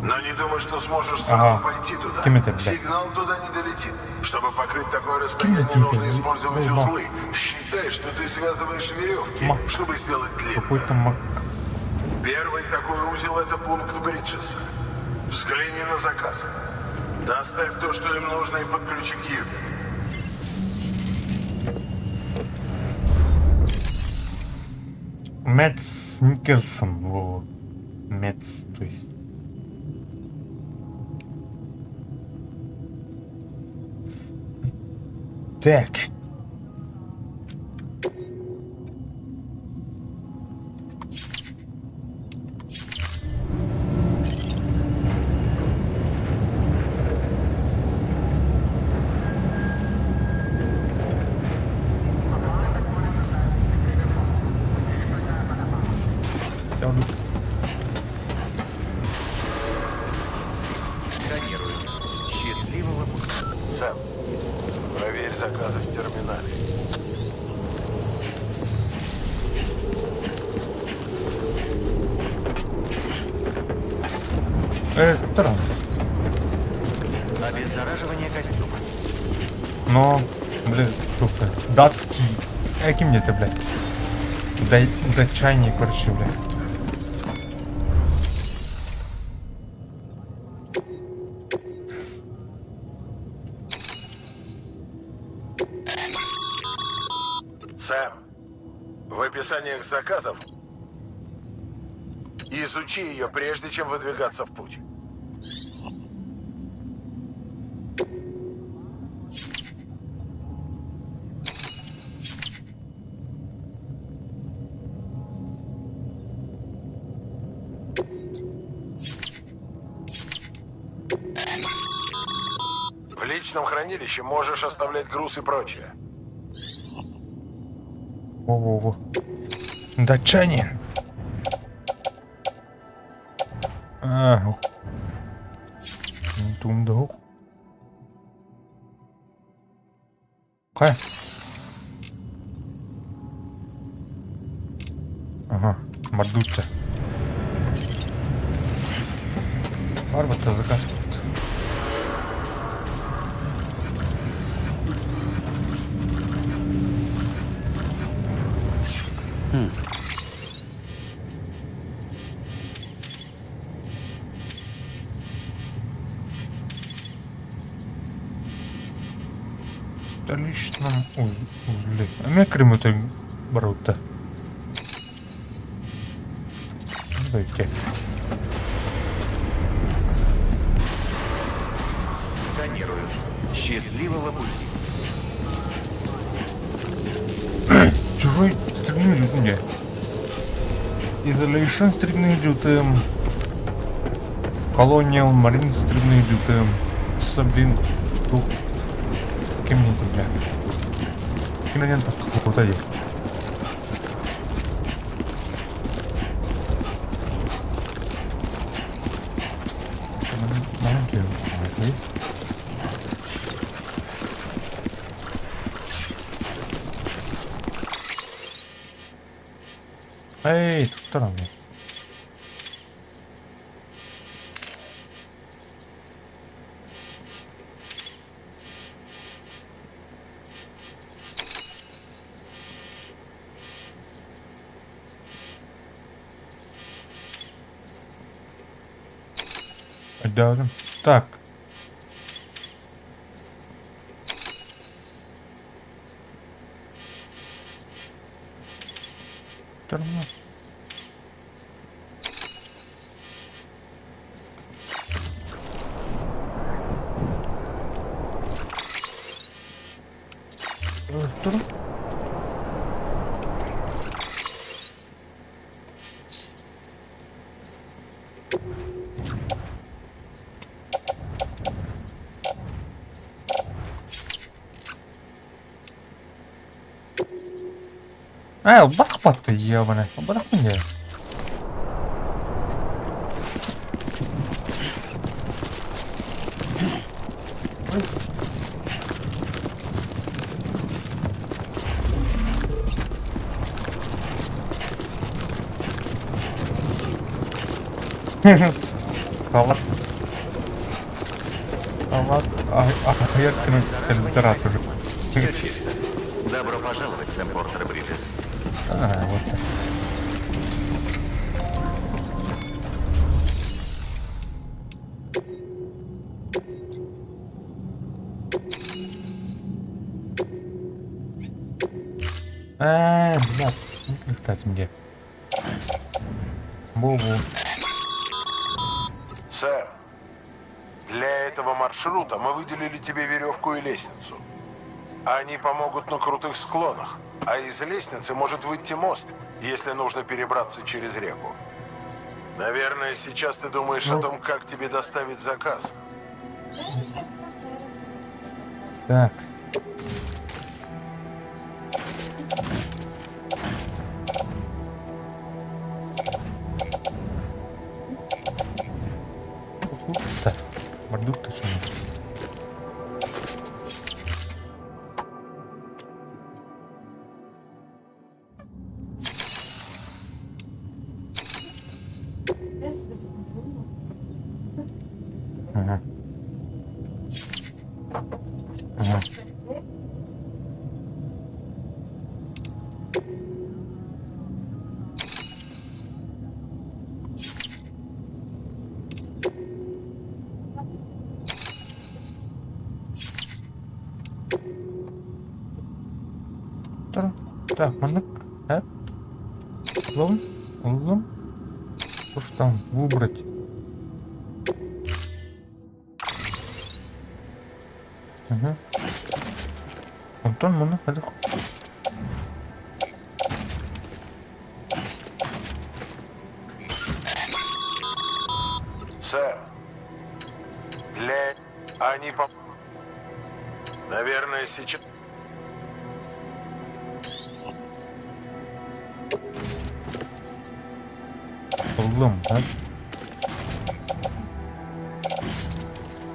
Но не думай, что сможешь сразу пойти туда. Сигнал туда не долетит. Чтобы покрыть такое расстояние, нужно использовать узлы. Считай, что ты связываешь веревки, чтобы сделать длинную. Первый такой узел — это пункт Бриджеса. Взгляни на заказ. Доставь то, что им нужно, и подключи Кьюбит. Мэтс Никельсон, во. Мэтс, то есть. Так. ставлю. Сканирую. Счастливого пути. Сэм, проверь заказы в терминале. Транспорт. Обеззараживание костюма. Но, блин, слушай, датский. Каким мне ты, блядь? Датчане, короче, блядь. Сэм, в описаниях заказов изучи ее, прежде чем выдвигаться в путь. В личном хранилище можешь оставлять груз и прочее. Во-во-во. Датчане. Тумдук. Ага, мордуться. Варваться заказ. В столичном узле. А мне Крым-то берут-то. Давайте. Сканирую. Счастливого пути. Чужой стрельный идет мне. Isolation стрельный идет. Colonial Marine стрельный идет. Сабин. Кем мне это, бля? Кинолента какого-то есть. Эй, тут странно. Да, так. Тормоз. Бах патты ебаный. Бах мне. Халат. Халат. Я калькулятор. Все чисто. Добро пожаловать, Сэм Портер Бриджес. Вот так. Блядь, кстати, мне. Бу-бу. Сэр, для этого маршрута мы выделили тебе веревку и лестницу. Они помогут на крутых склонах, а из лестницы может выйти мост, если нужно перебраться через реку. Наверное, сейчас ты думаешь о том, как тебе доставить заказ. Так. Так, мана. Лом. Что ж там выбрать? Ага. Антон, мана, ходи. Сэр, они по... Наверное, сейчас... Лом, да?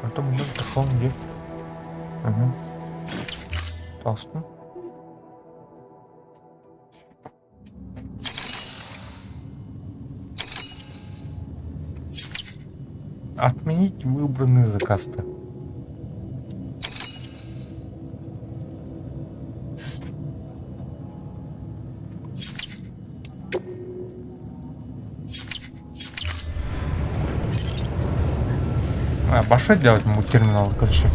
Антон, мана, таком где? Ага. Толстый. Отменить выбранный заказ-то. Баша делать ему терминал, короче.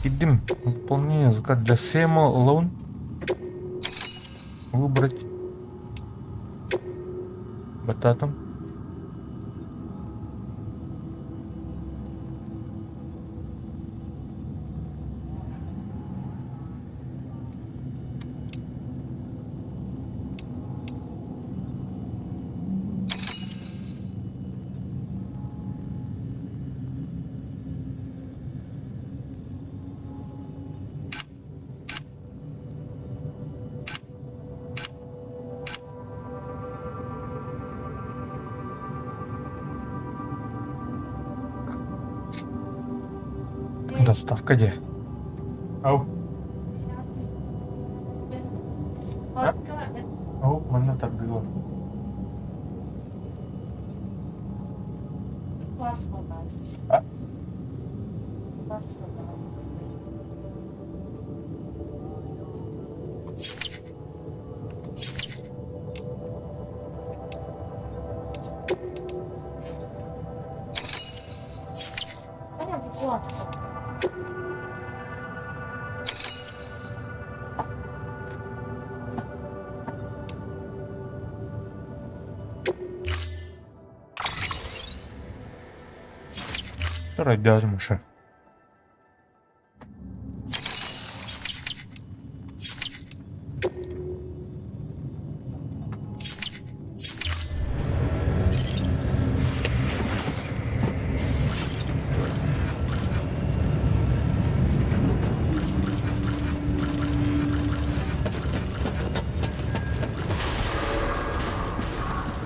Идем. Выполнение заказ для Сэма Лоун. Выбрать. Бататом. Доставка где? Ау. Ау, mana tak dulu. Что делать, Маша?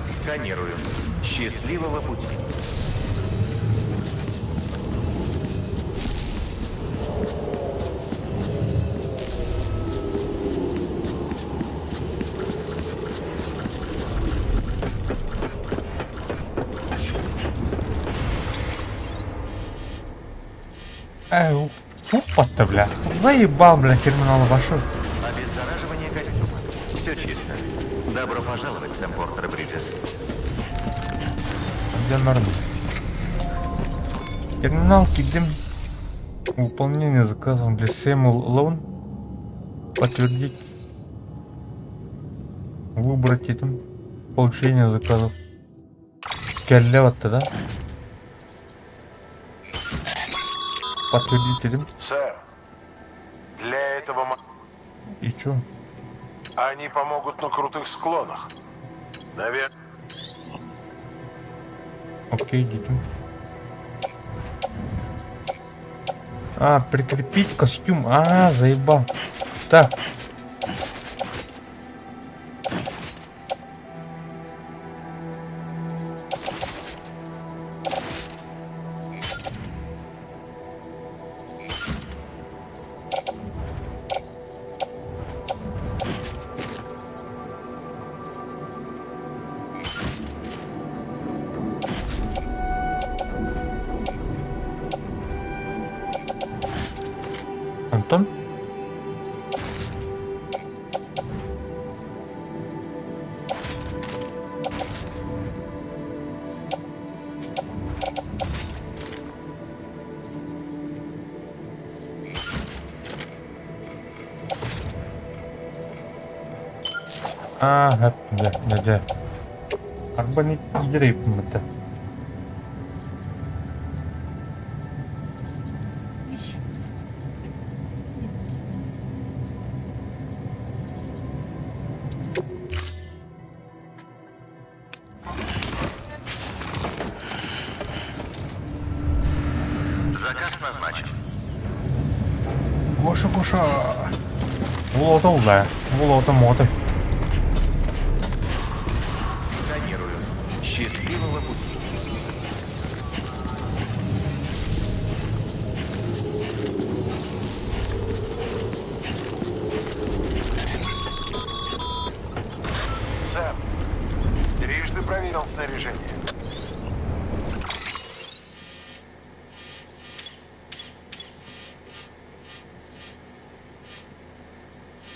Сканирую. Счастливого пути. Фу, бля. Заебал, бля, терминал вошел. Обеззараживание костюма. Все чисто. Добро пожаловать, Сэм Портер Бриджес. Где норм? Терминал кидим. Выполнение заказом для Сэма Лоун. Подтвердить. Выбрать этим. Получение заказов. Скеллева-то, да? Подтвердить этим. Сэр, для этого... И чё? Они помогут на крутых склонах. Наверное... Окей, идем. Прикрепить костюм. Заебал. Так. Антон? Hep de. Arbanit gidereyim mi de? Заказ назначен. Гоша. Вулота да. Вулота моты. Сканирую. Счастливого пути. Сэм, трижды проверил снаряжение.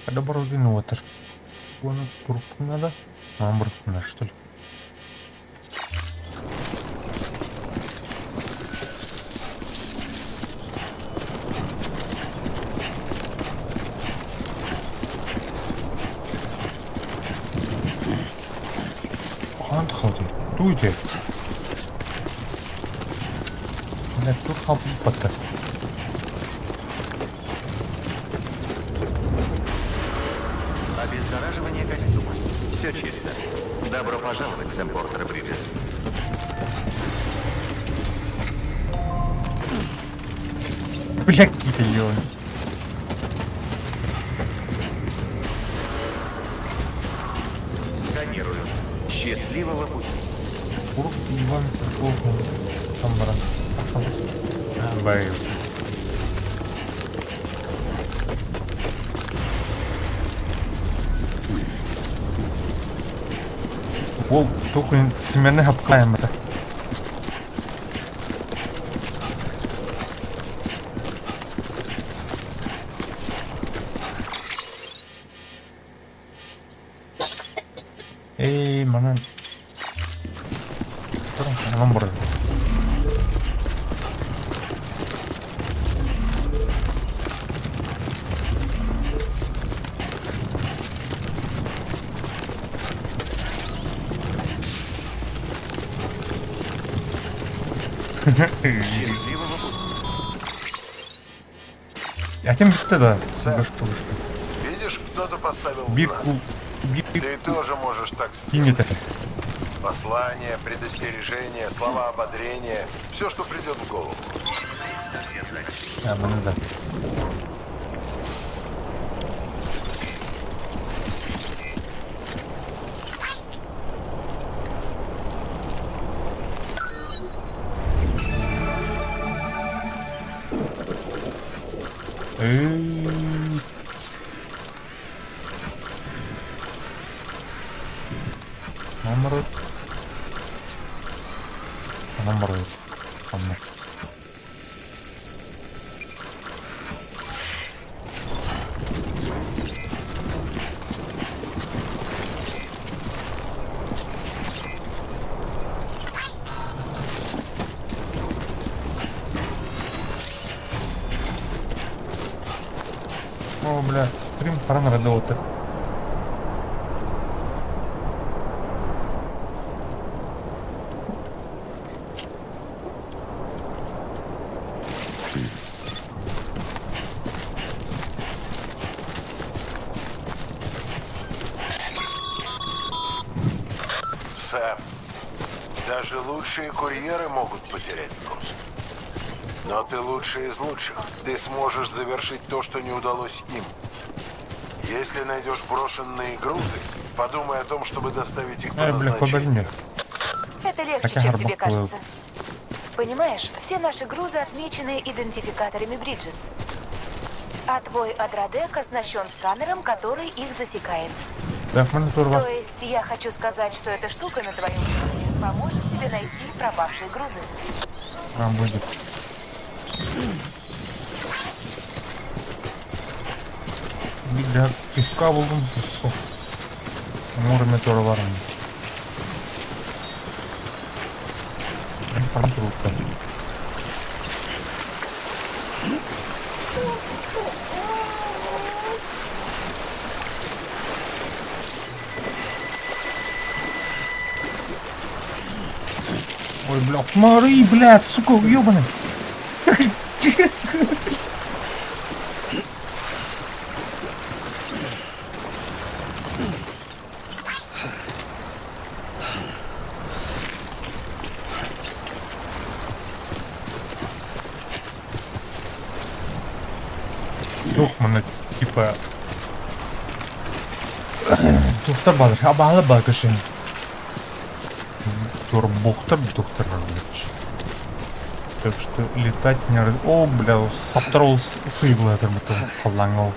Ada baru di water. Gua turun ada. Nomor benar что ли? Хант ходи. Дуйте. Блядь, тут хапнул пока. Обеззараживание костюма. Все чисто. Добро пожаловать, Сэм Портер Бриджес. Блядь, какие-то ёлы. Сканирую. Счастливого пути. Урок ебан плохо. Там баран. Баю. Ол, только семенных обкаем это. Эй, mana? Nomor. Я тем да. Видишь, кто-то поставил Бирку. знак. Ты тоже можешь так сделать. Кинет. Послания, предостережения, слова ободрения. Все, что придет в голову. Да. Nomor. О, бля, стрим рано работает. Сэм, даже лучшие курьеры могут потерять груз. Но ты лучший из лучших. Ты сможешь завершить то, что не удалось им. Если найдешь брошенные грузы, подумай о том, чтобы доставить их по назначению. Это легче, чем тебе кажется. Понимаешь, все наши грузы отмечены идентификаторами Бриджес. А твой Адрадек оснащен сканером, который их засекает. То есть я хочу сказать, что эта штука на твоем грузе поможет тебе найти пропавшие грузы. Будет. Для пивка buldum. Meteor var mı? Tam turukta. Ой, бля, смотри, блядь, сука, ёбаный. Мене, типа... Доктор Бадр, абалы Бакышин. Турбухтер, доктор, блядь. Так что летать не раз... О, бля, саптрол сыгла, это бы там халангал.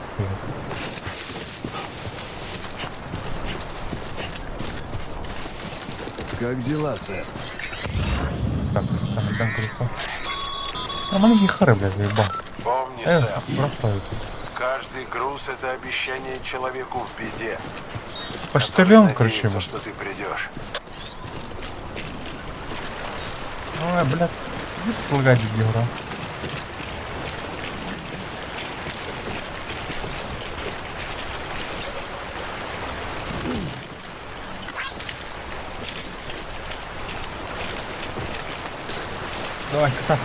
Как дела, сэр? Так, там крыха. А маленькие хоры, бля, заебал. Помни, Сэм, проставить. каждый груз — это обещание человеку в беде. Почтальон, короче. Надеется, что ты придешь. Ой, блядь, иди слагать геора. Давай, кота.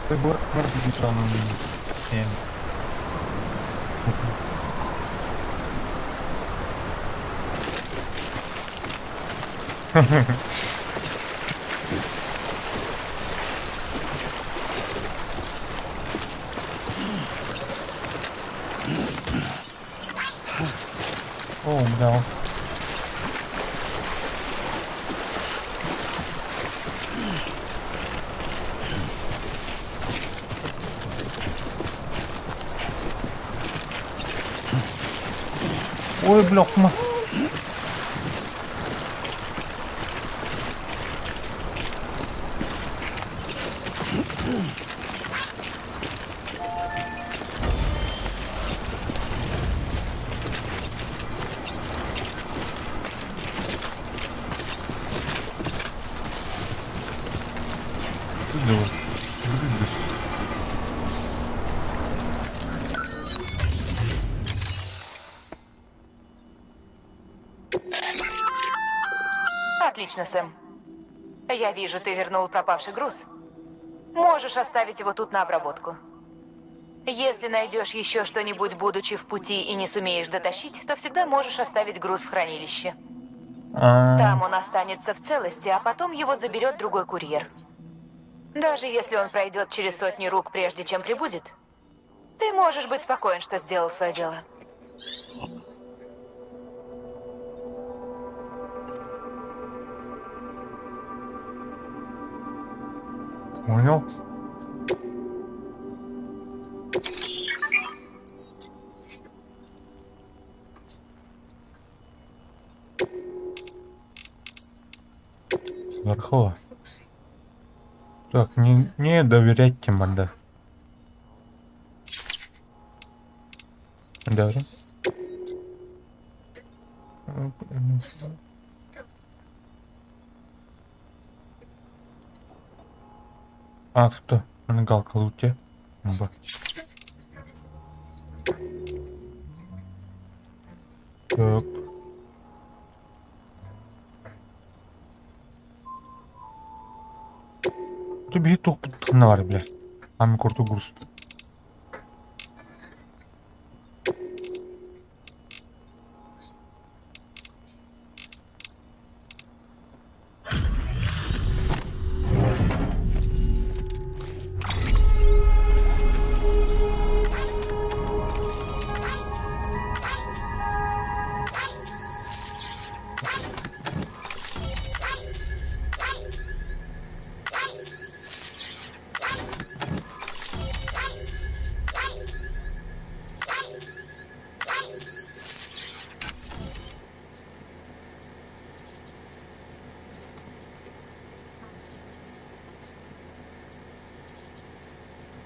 Ты бы разбитал на меня. О, да. Ой, блёхма. Отлично, Сэм. Я вижу, ты вернул пропавший груз. Можешь оставить его тут на обработку. Если найдешь еще что-нибудь, будучи в пути и не сумеешь дотащить, то всегда можешь оставить груз в хранилище. Там он останется в целости, а потом его заберет другой курьер. Даже если он пройдет через сотни рук, прежде чем прибудет, ты можешь быть спокоен, что сделал свое дело. Понял? Верхова. Так, не доверять тем, да. Даже. А, кто? Галка луте. Так. Тебе тух навар, бля. Ами курту груз.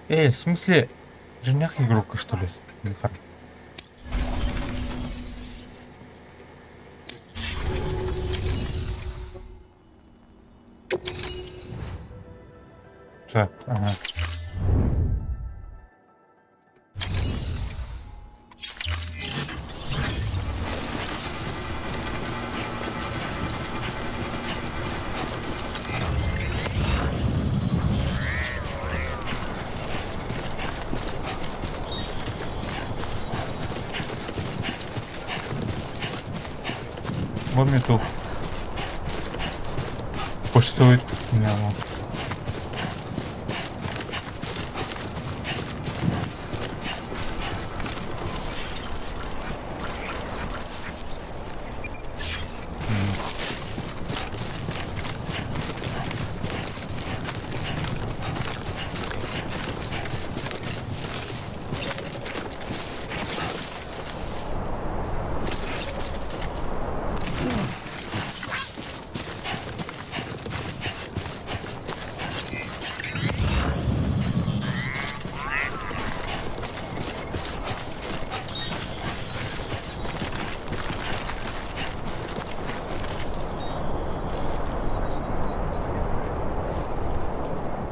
В смысле, женях игрушка, что ли? Так, ага. Вот мету. Пустует. Да, вот.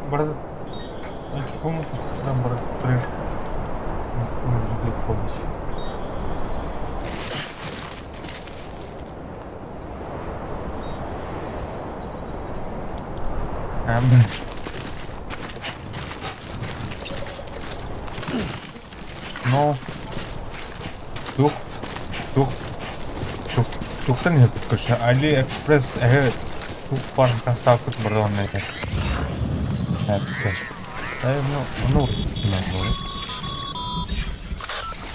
Брат, комнату там брат, трэш. Ждет помощи. Блин. Ну, тух нет, короче, Алиэкспресс, тух парн констату баронный.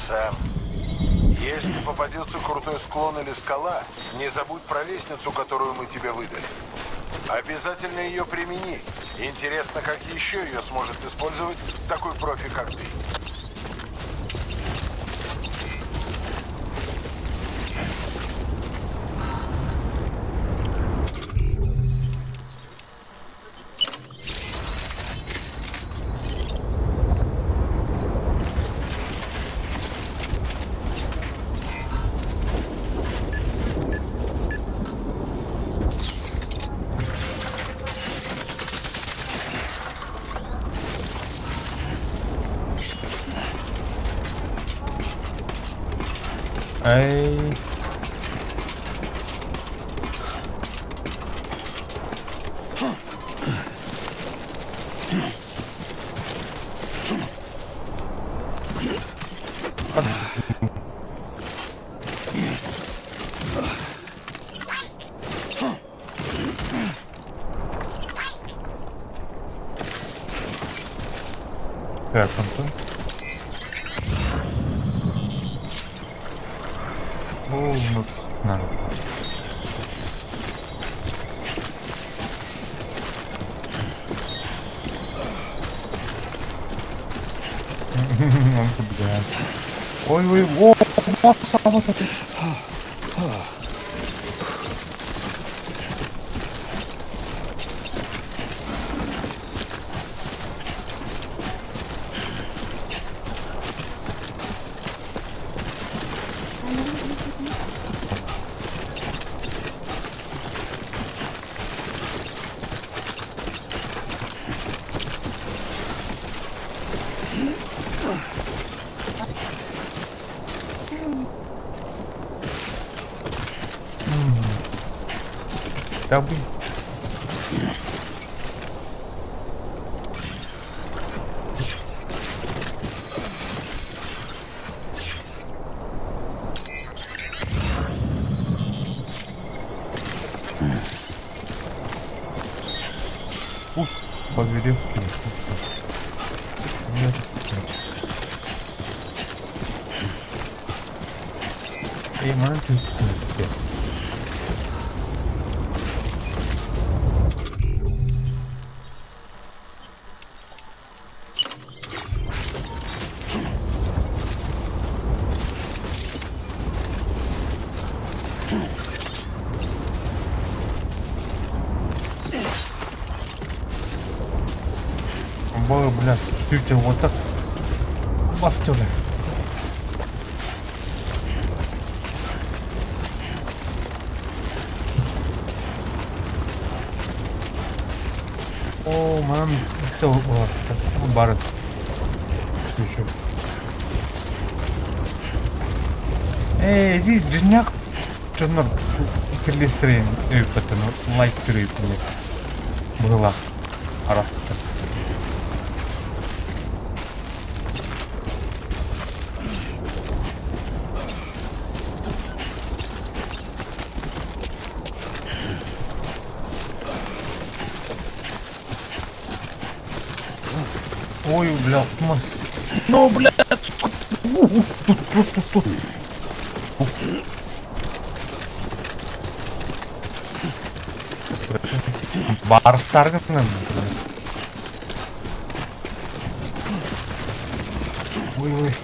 Сэм, если попадется крутой склон или скала, не забудь про лестницу, которую мы тебе выдали. Обязательно ее примени. Интересно, как еще ее сможет использовать такой профи, как ты. Эй. Так, Антон. О, ну, надо. Он подбегает. Ой, о, масса. Да блин. Ух, позверил. Нет. Эй, маленький. Бля, чуть вот так бастёры. О, мам. все, бары. Еще. Эй, иди, джняк. Чонор, кирлестрейн, потом лайк трейд мне. Была. Раз. Ой, бля, ну, бля, тут. Бар старгет, наверное. Ой.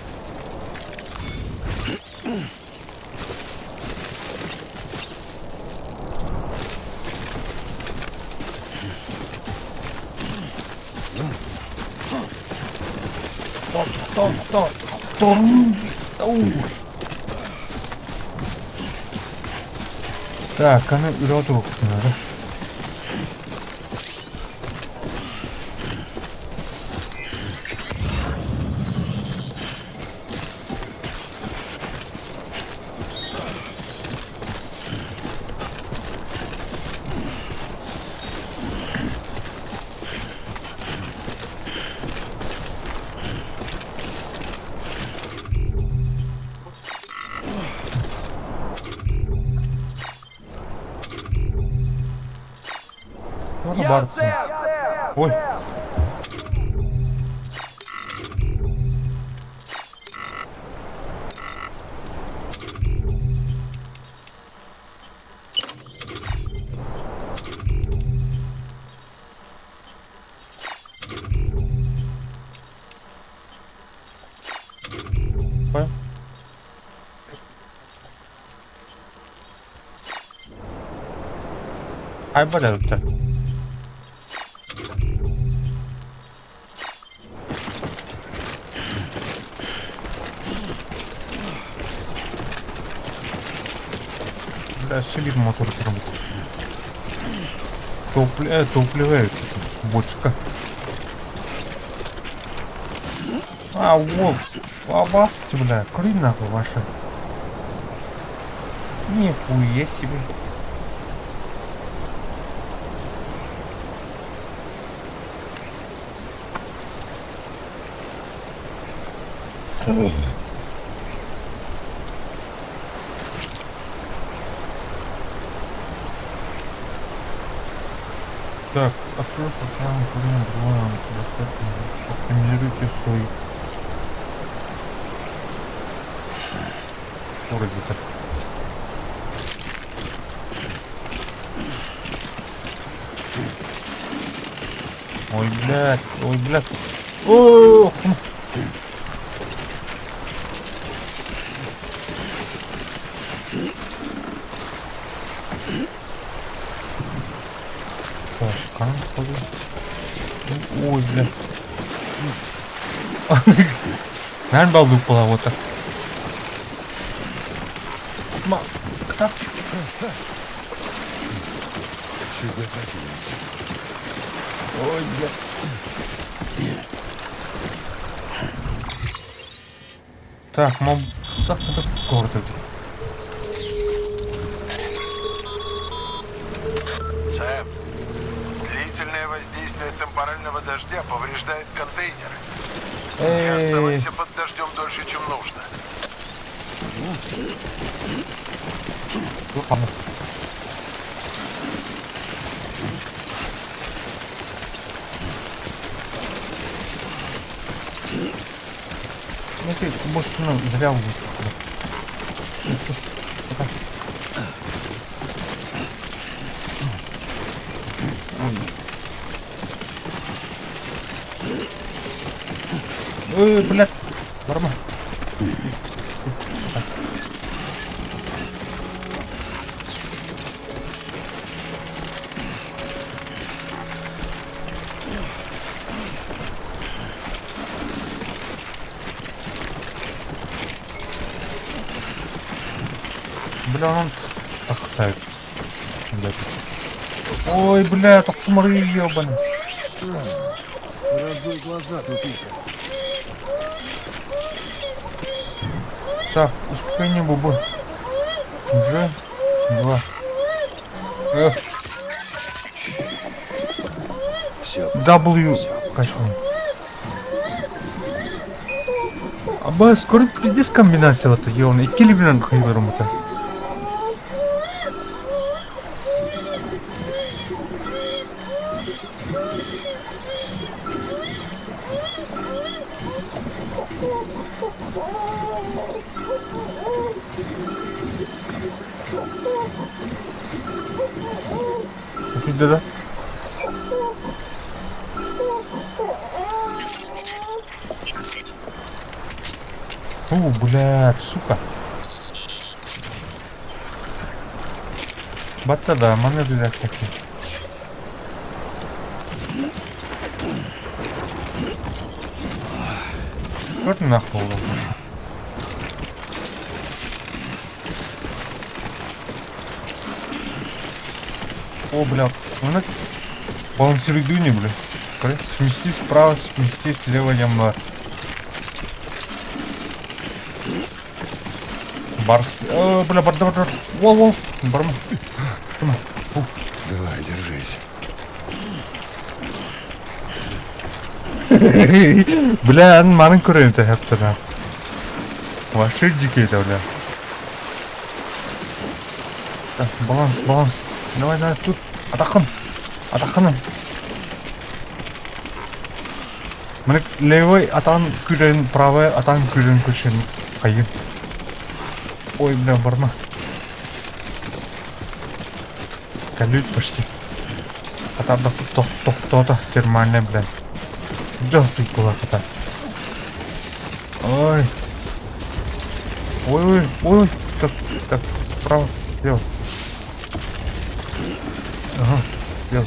Стоп. Так, она роток надо. Ой. Ай, бля, силит мотор работает. Топливает бочка. А, вот, обасти, бля, кури нахуй ваша. Нихуя себе. Так, открой программу, оптимизируйте свой вроде-то. Ой, блядь. Ох! Ой, бля. Наверное, балду упала вот так. Так. Ой, бля. Так, мам, так надо гордо. Сэм, длительное воздействие темпорального дождя повреждает контейнеры. Не оставайся под дождем дольше, чем нужно. Ну ты, может, зря убить. Ой, блядь, нормально. Бля, он так катается. Ой, бля, так смотри, ёбаный. Открой глаза, тупица. Так, успокоение бубы. G, 2. F. Все. W. Качиваем. Аба, скоро пиздец комбинация вот ёвна. Икки билен кайберим это. Да. Блядь, сука. Батта да, маны блядь такие. Вот нахуй. О, бля, ну балансируй не, бля. Сместись справа, сместись слева, ямба. Барс. О, бля, бар. Во. Барма. Давай, держись. Бля, манын көрейін та хэптана. Вообще дикий это, бля. Так, баланс. Давай, тут. Атақын. Міне левой атан күрен, правой атан күрен көшен қайын. Ой, бля, барма. Колють почти. Атарда тоқта термальный, бля. Just кулак ата. Ой. Так, право, лево. Ага, лево.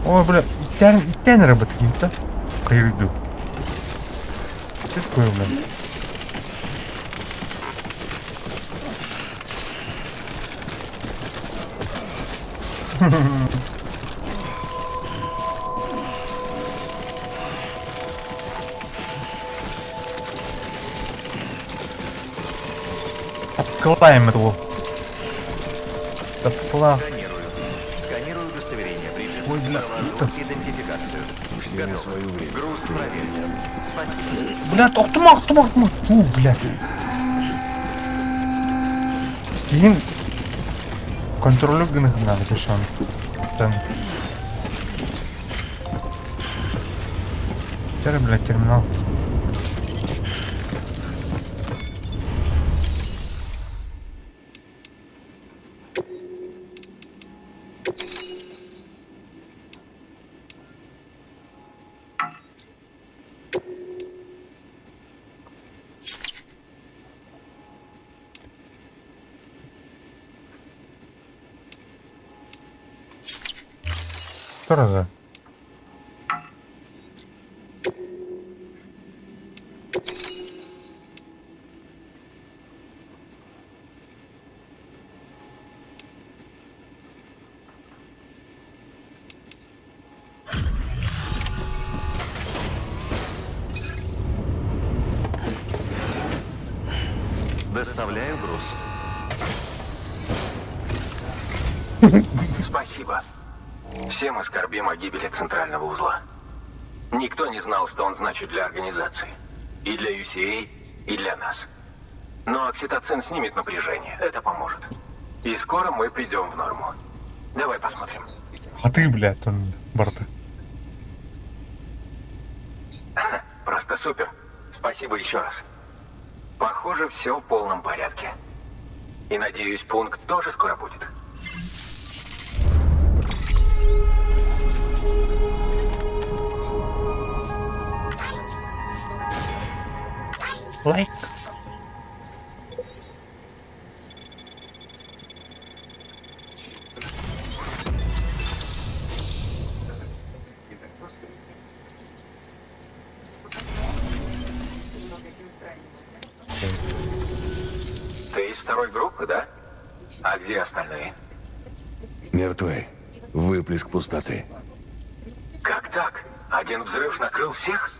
Ой, бля, иттен работа какие-то. Кайрыду. Что такое, бля? Откладаем этого. Отклад. Сканирую удостоверение. Ой, бля, Идентификацию. Сними свою время. Груз проверен. Спасибо. Бля, тоқтама. Бля. Кейін контролю гынық надо пешан. Там. Теперь, блядь, терминал. Что? Доставляю груз. Спасибо. Все мы скорбим о гибели центрального узла. Никто не знал, что он значит для организации. И для UCA, и для нас. Но окситоцин снимет напряжение. Это поможет. И скоро мы придем в норму. Давай посмотрим. А ты, блядь, он борта. Просто супер. Спасибо еще раз. Похоже, все в полном порядке. И надеюсь, пункт тоже скоро будет. Лайк. Ты из второй группы, да? А где остальные? Мертвы. Выплеск пустоты. Как так? Один взрыв накрыл всех?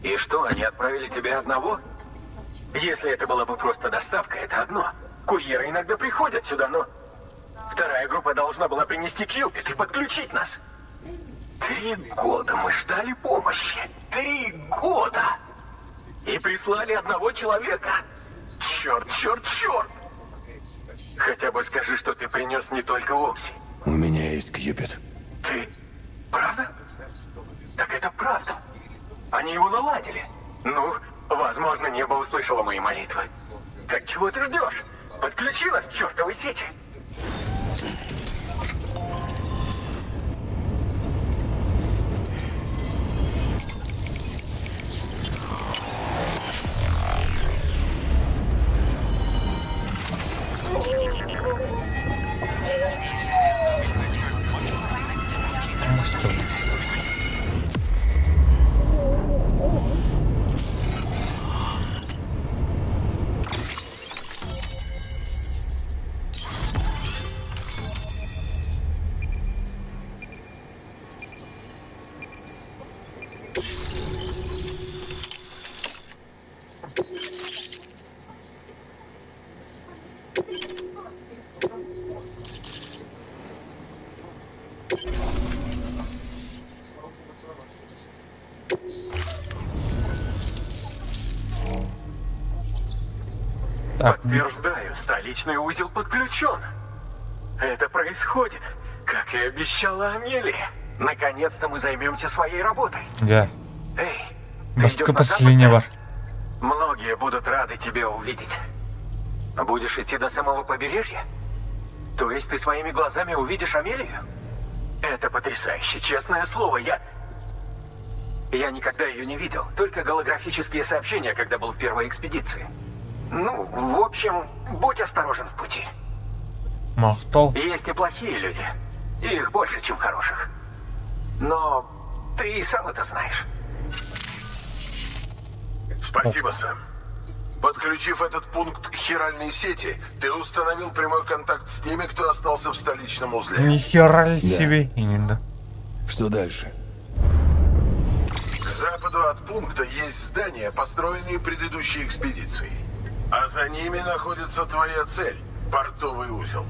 И что, они отправили тебя одного? Если это была бы просто доставка, это одно. Курьеры иногда приходят сюда, но... Вторая группа должна была принести Кьюпит и подключить нас. 3 года мы ждали помощи. 3 года! И прислали одного человека. Черт, черт, черт! Хотя бы скажи, что ты принес не только Окси. У меня есть Кьюпит. Ты... Правда? Так это правда. Они его наладили. Ну, возможно, небо услышало мои молитвы. Так чего ты ждешь? Подключи нас к чертовой сети. Подтверждаю, столичный узел подключен. Это происходит, как и обещала Амелия. Наконец-то мы займемся своей работой. Да. Эй, Басқа поселение бар. Многие будут рады тебя увидеть. Будешь идти до самого побережья? То есть ты своими глазами увидишь Амелию? Это потрясающе, честное слово, я никогда ее не видел, только голографические сообщения, когда был в первой экспедиции. Ну, в общем, будь осторожен в пути. Мақтал. Есть и плохие люди. Их больше, чем хороших. Но ты и сам это знаешь. Спасибо, Сэм. Подключив этот пункт к хиральной сети, ты установил прямой контакт с теми, кто остался в столичном узле. Нихера ли себе. Именно. Что дальше? К западу от пункта есть здания, построенные предыдущей экспедицией. А за ними находится твоя цель – портовый узел.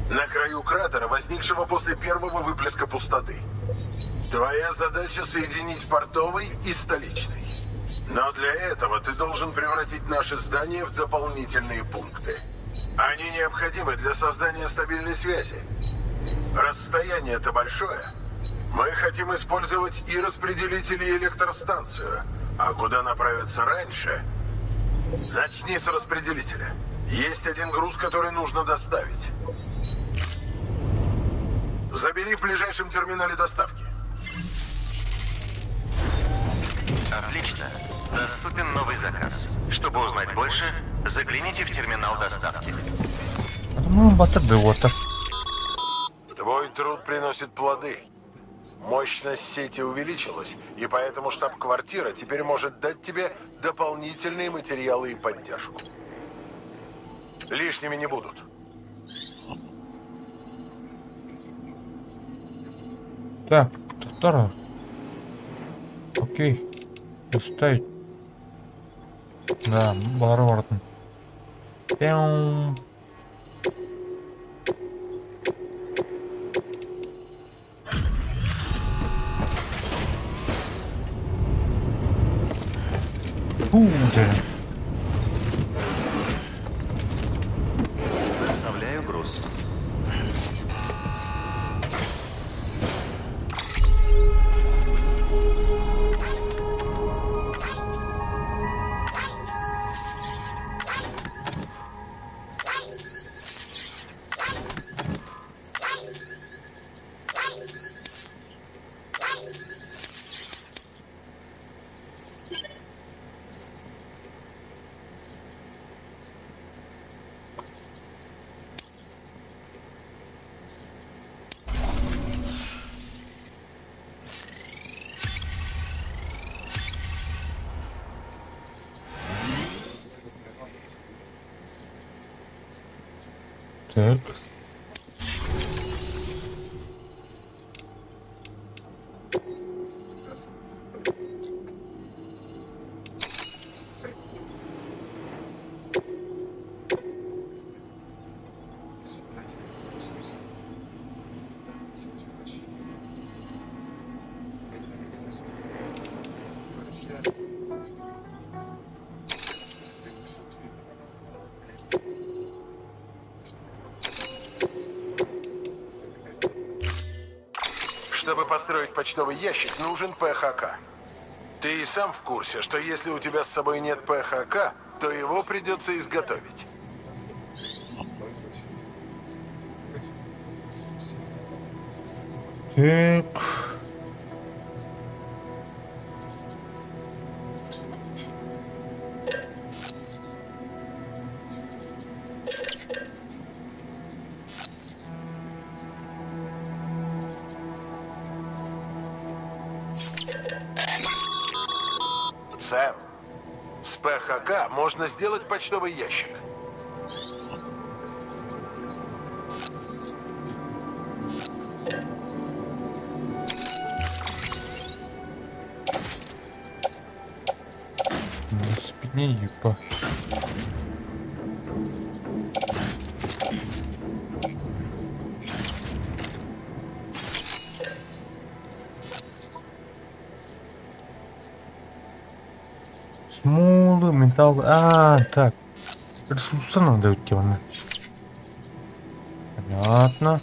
На краю кратера, возникшего после первого выплеска пустоты. Твоя задача – соединить портовый и столичный. Но для этого ты должен превратить наши здания в дополнительные пункты. Они необходимы для создания стабильной связи. Расстояние-то большое. Мы хотим использовать и распределители, и электростанцию. А куда направиться раньше? Начни с распределителя. Есть один груз, который нужно доставить. Забери в ближайшем терминале доставки. Отлично. Доступен новый заказ. Чтобы узнать больше, загляните в терминал доставки. Ну, батарды вот. Твой труд приносит плоды. Мощность сети увеличилась, и поэтому штаб-квартира теперь может дать тебе дополнительные материалы и поддержку. Лишними не будут. Так, второе. Окей. Оставить. Да, барварден. Пяум. Буде. Доставляю груз. Так. Чтобы построить почтовый ящик, нужен ПХК. Ты и сам в курсе, что если у тебя с собой нет ПХК, то его придется изготовить. Так. Сэм, с ПХК можно сделать почтовый ящик. На спине юпа. Смолы, металл. Так. Ресурсы надо уйти. Понятно.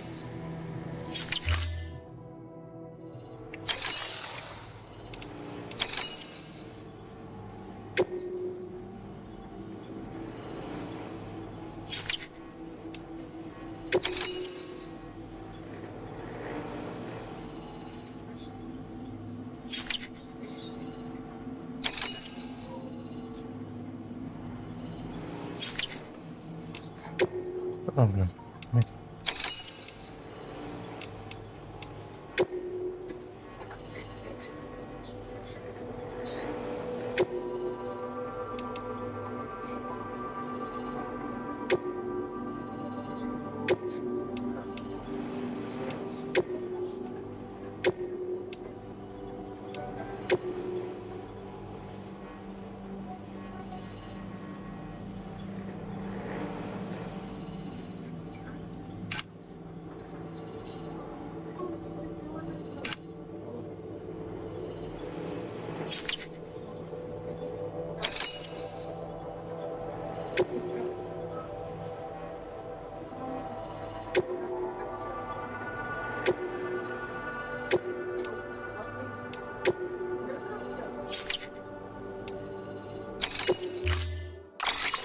Проблем.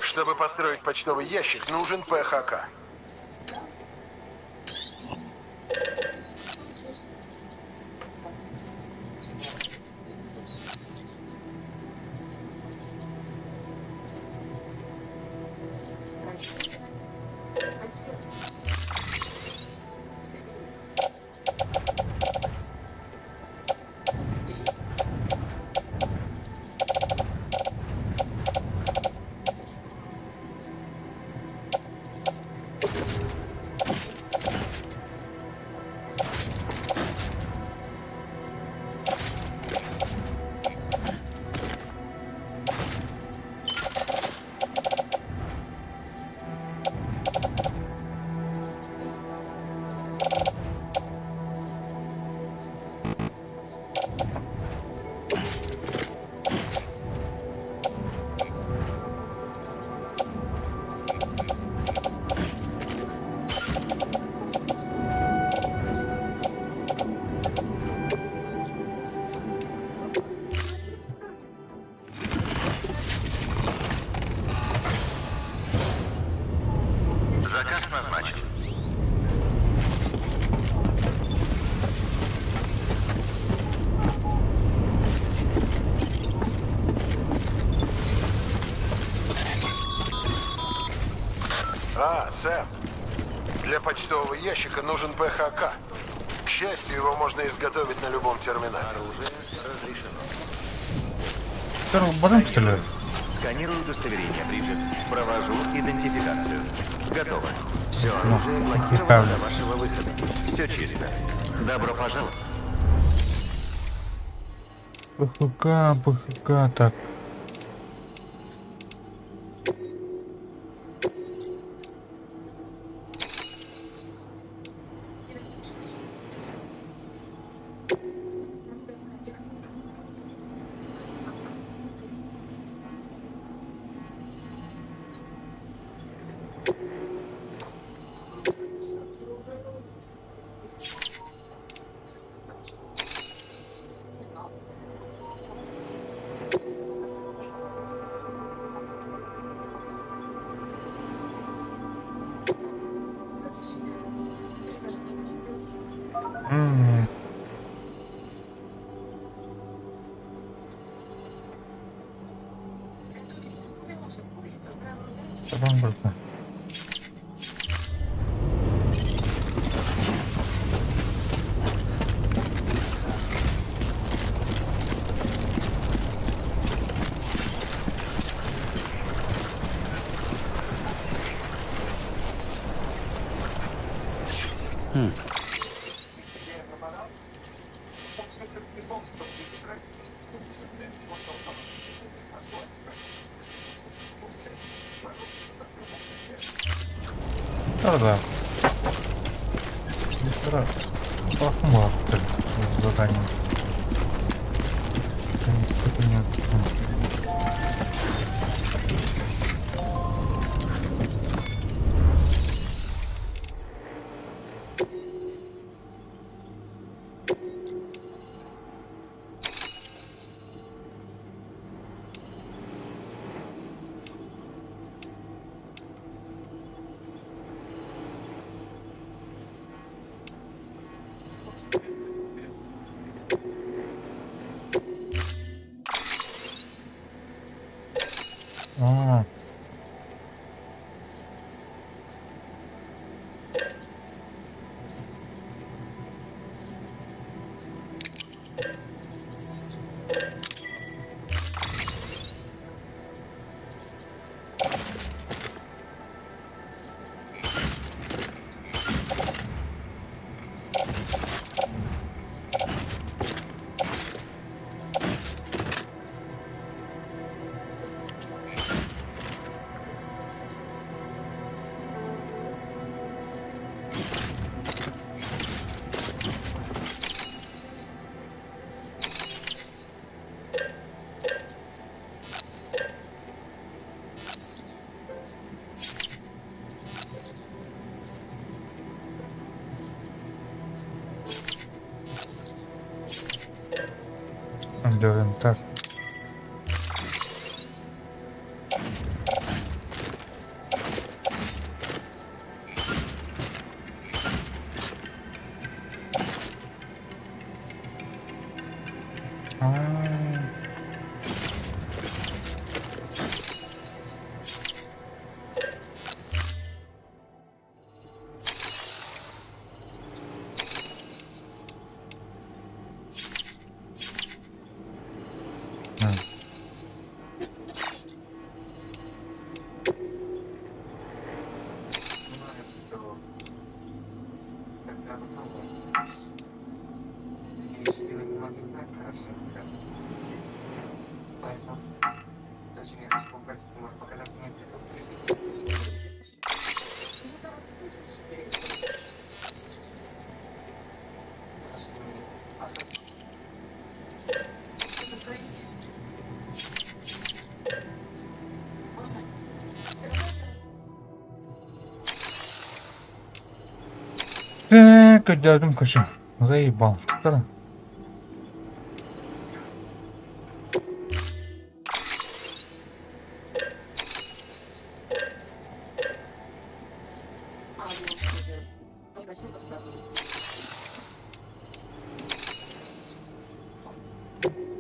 Чтобы построить почтовый ящик, нужен ПХК. Заказ назначен. Сэм, для почтового ящика нужен ПХК. К счастью, его можно изготовить на любом терминале. Оружие разрешено. Второй базар, что ли? Сканирую удостоверение, Бриджес. Провожу идентификацию. Готово. Все оружие блокировано до вашего выхода. Все чисто. Добро пожаловать. ПХК, так. Потом просто. Да. Мистера Ахмат задание. Делаем так. Дядям кучу. Заебал. Что?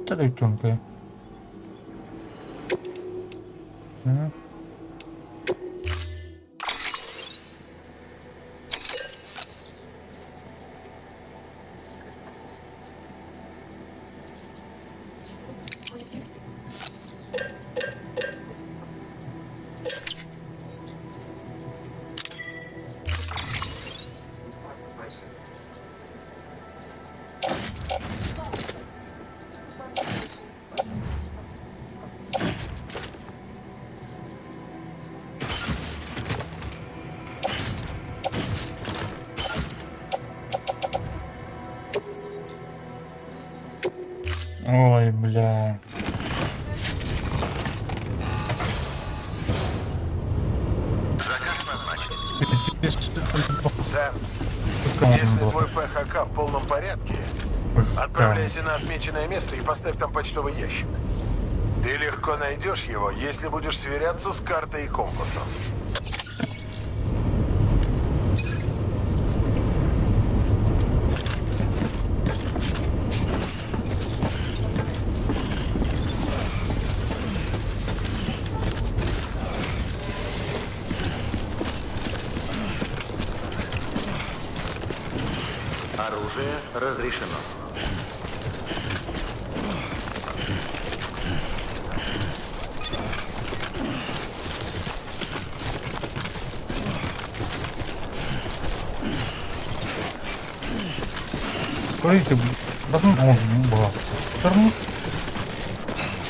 Тогда тонкая. Ой, бля. Сэм, если твой ПХК в полном порядке, отправляйся на отмеченное место и поставь там почтовый ящик. Ты легко найдешь его, если будешь сверяться с картой и компасом. Оружие разрешено. Смотрите, потом... О, была. Сторону.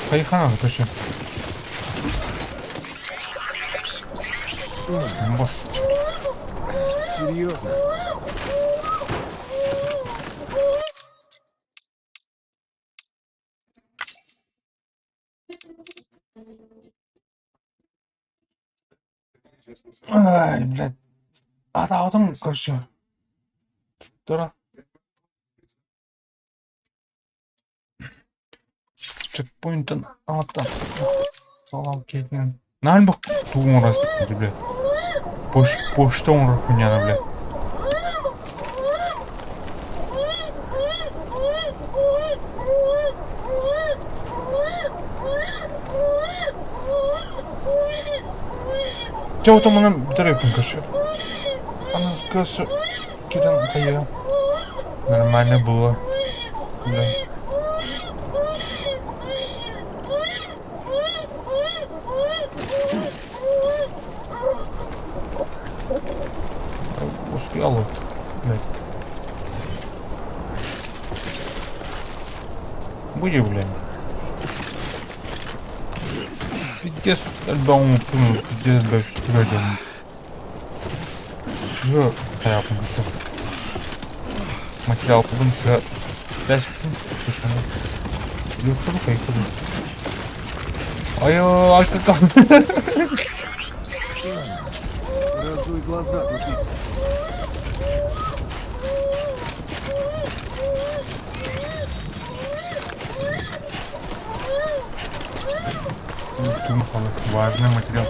Хайхана затащи. Босс. Серьезно? Ай, блядь. А, да, вот он, короче. Тора. Чекпоинттан аттан. Салам кеткен. Нальбах туын раз, блядь. Почта ұрып меня, блядь. Чего там она бітірейпін, короче. Она сказала, Кирилл, кая. Нормально было. Блядь. Успел, блядь. Буди, блядь. Пиздец, альбом, пиздец, блядь, блядь. Yo, kayak apa gitu? Material pun bisa, dash pun bisa. Yo, kamu kayak gitu. Ayo, aku kan. Разуй глаза, тупица. Важный материал.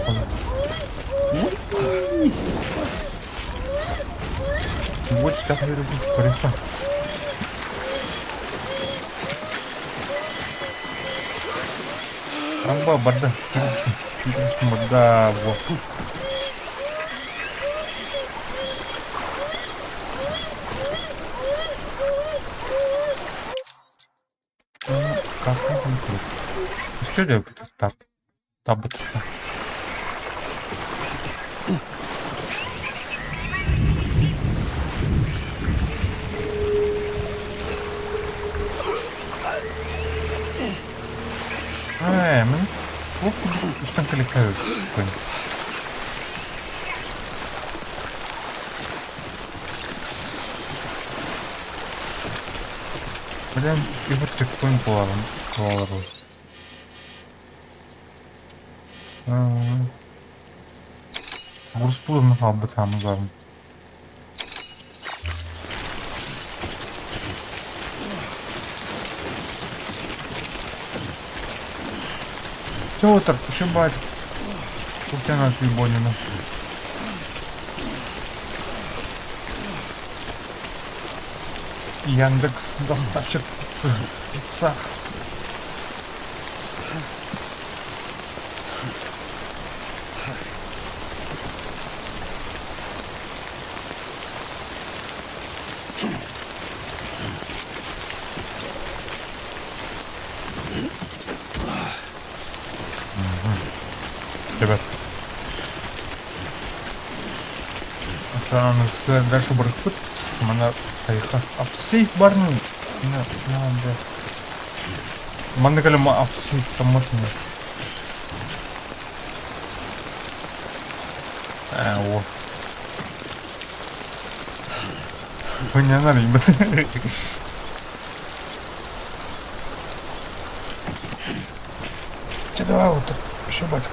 Вот так и рубить, хорошо. Рамба, бада. Бада, вот. Как это не круто? Что делать? Старт. Табут. Мен үстін кликаю қойын. Білем, кейбір чекпоинт қалалар ғой. Бұрыс бұлырны қалбы тамызарын. Чего так ошибать? Купина Свободина. Яндекс доставщик пицца. Ребят, дальше бархут, мана тайха. Апсейф барну, надо. Мана калема апсейф там можно. Вот. Понятно, ребят. Че давай вот так ошибать.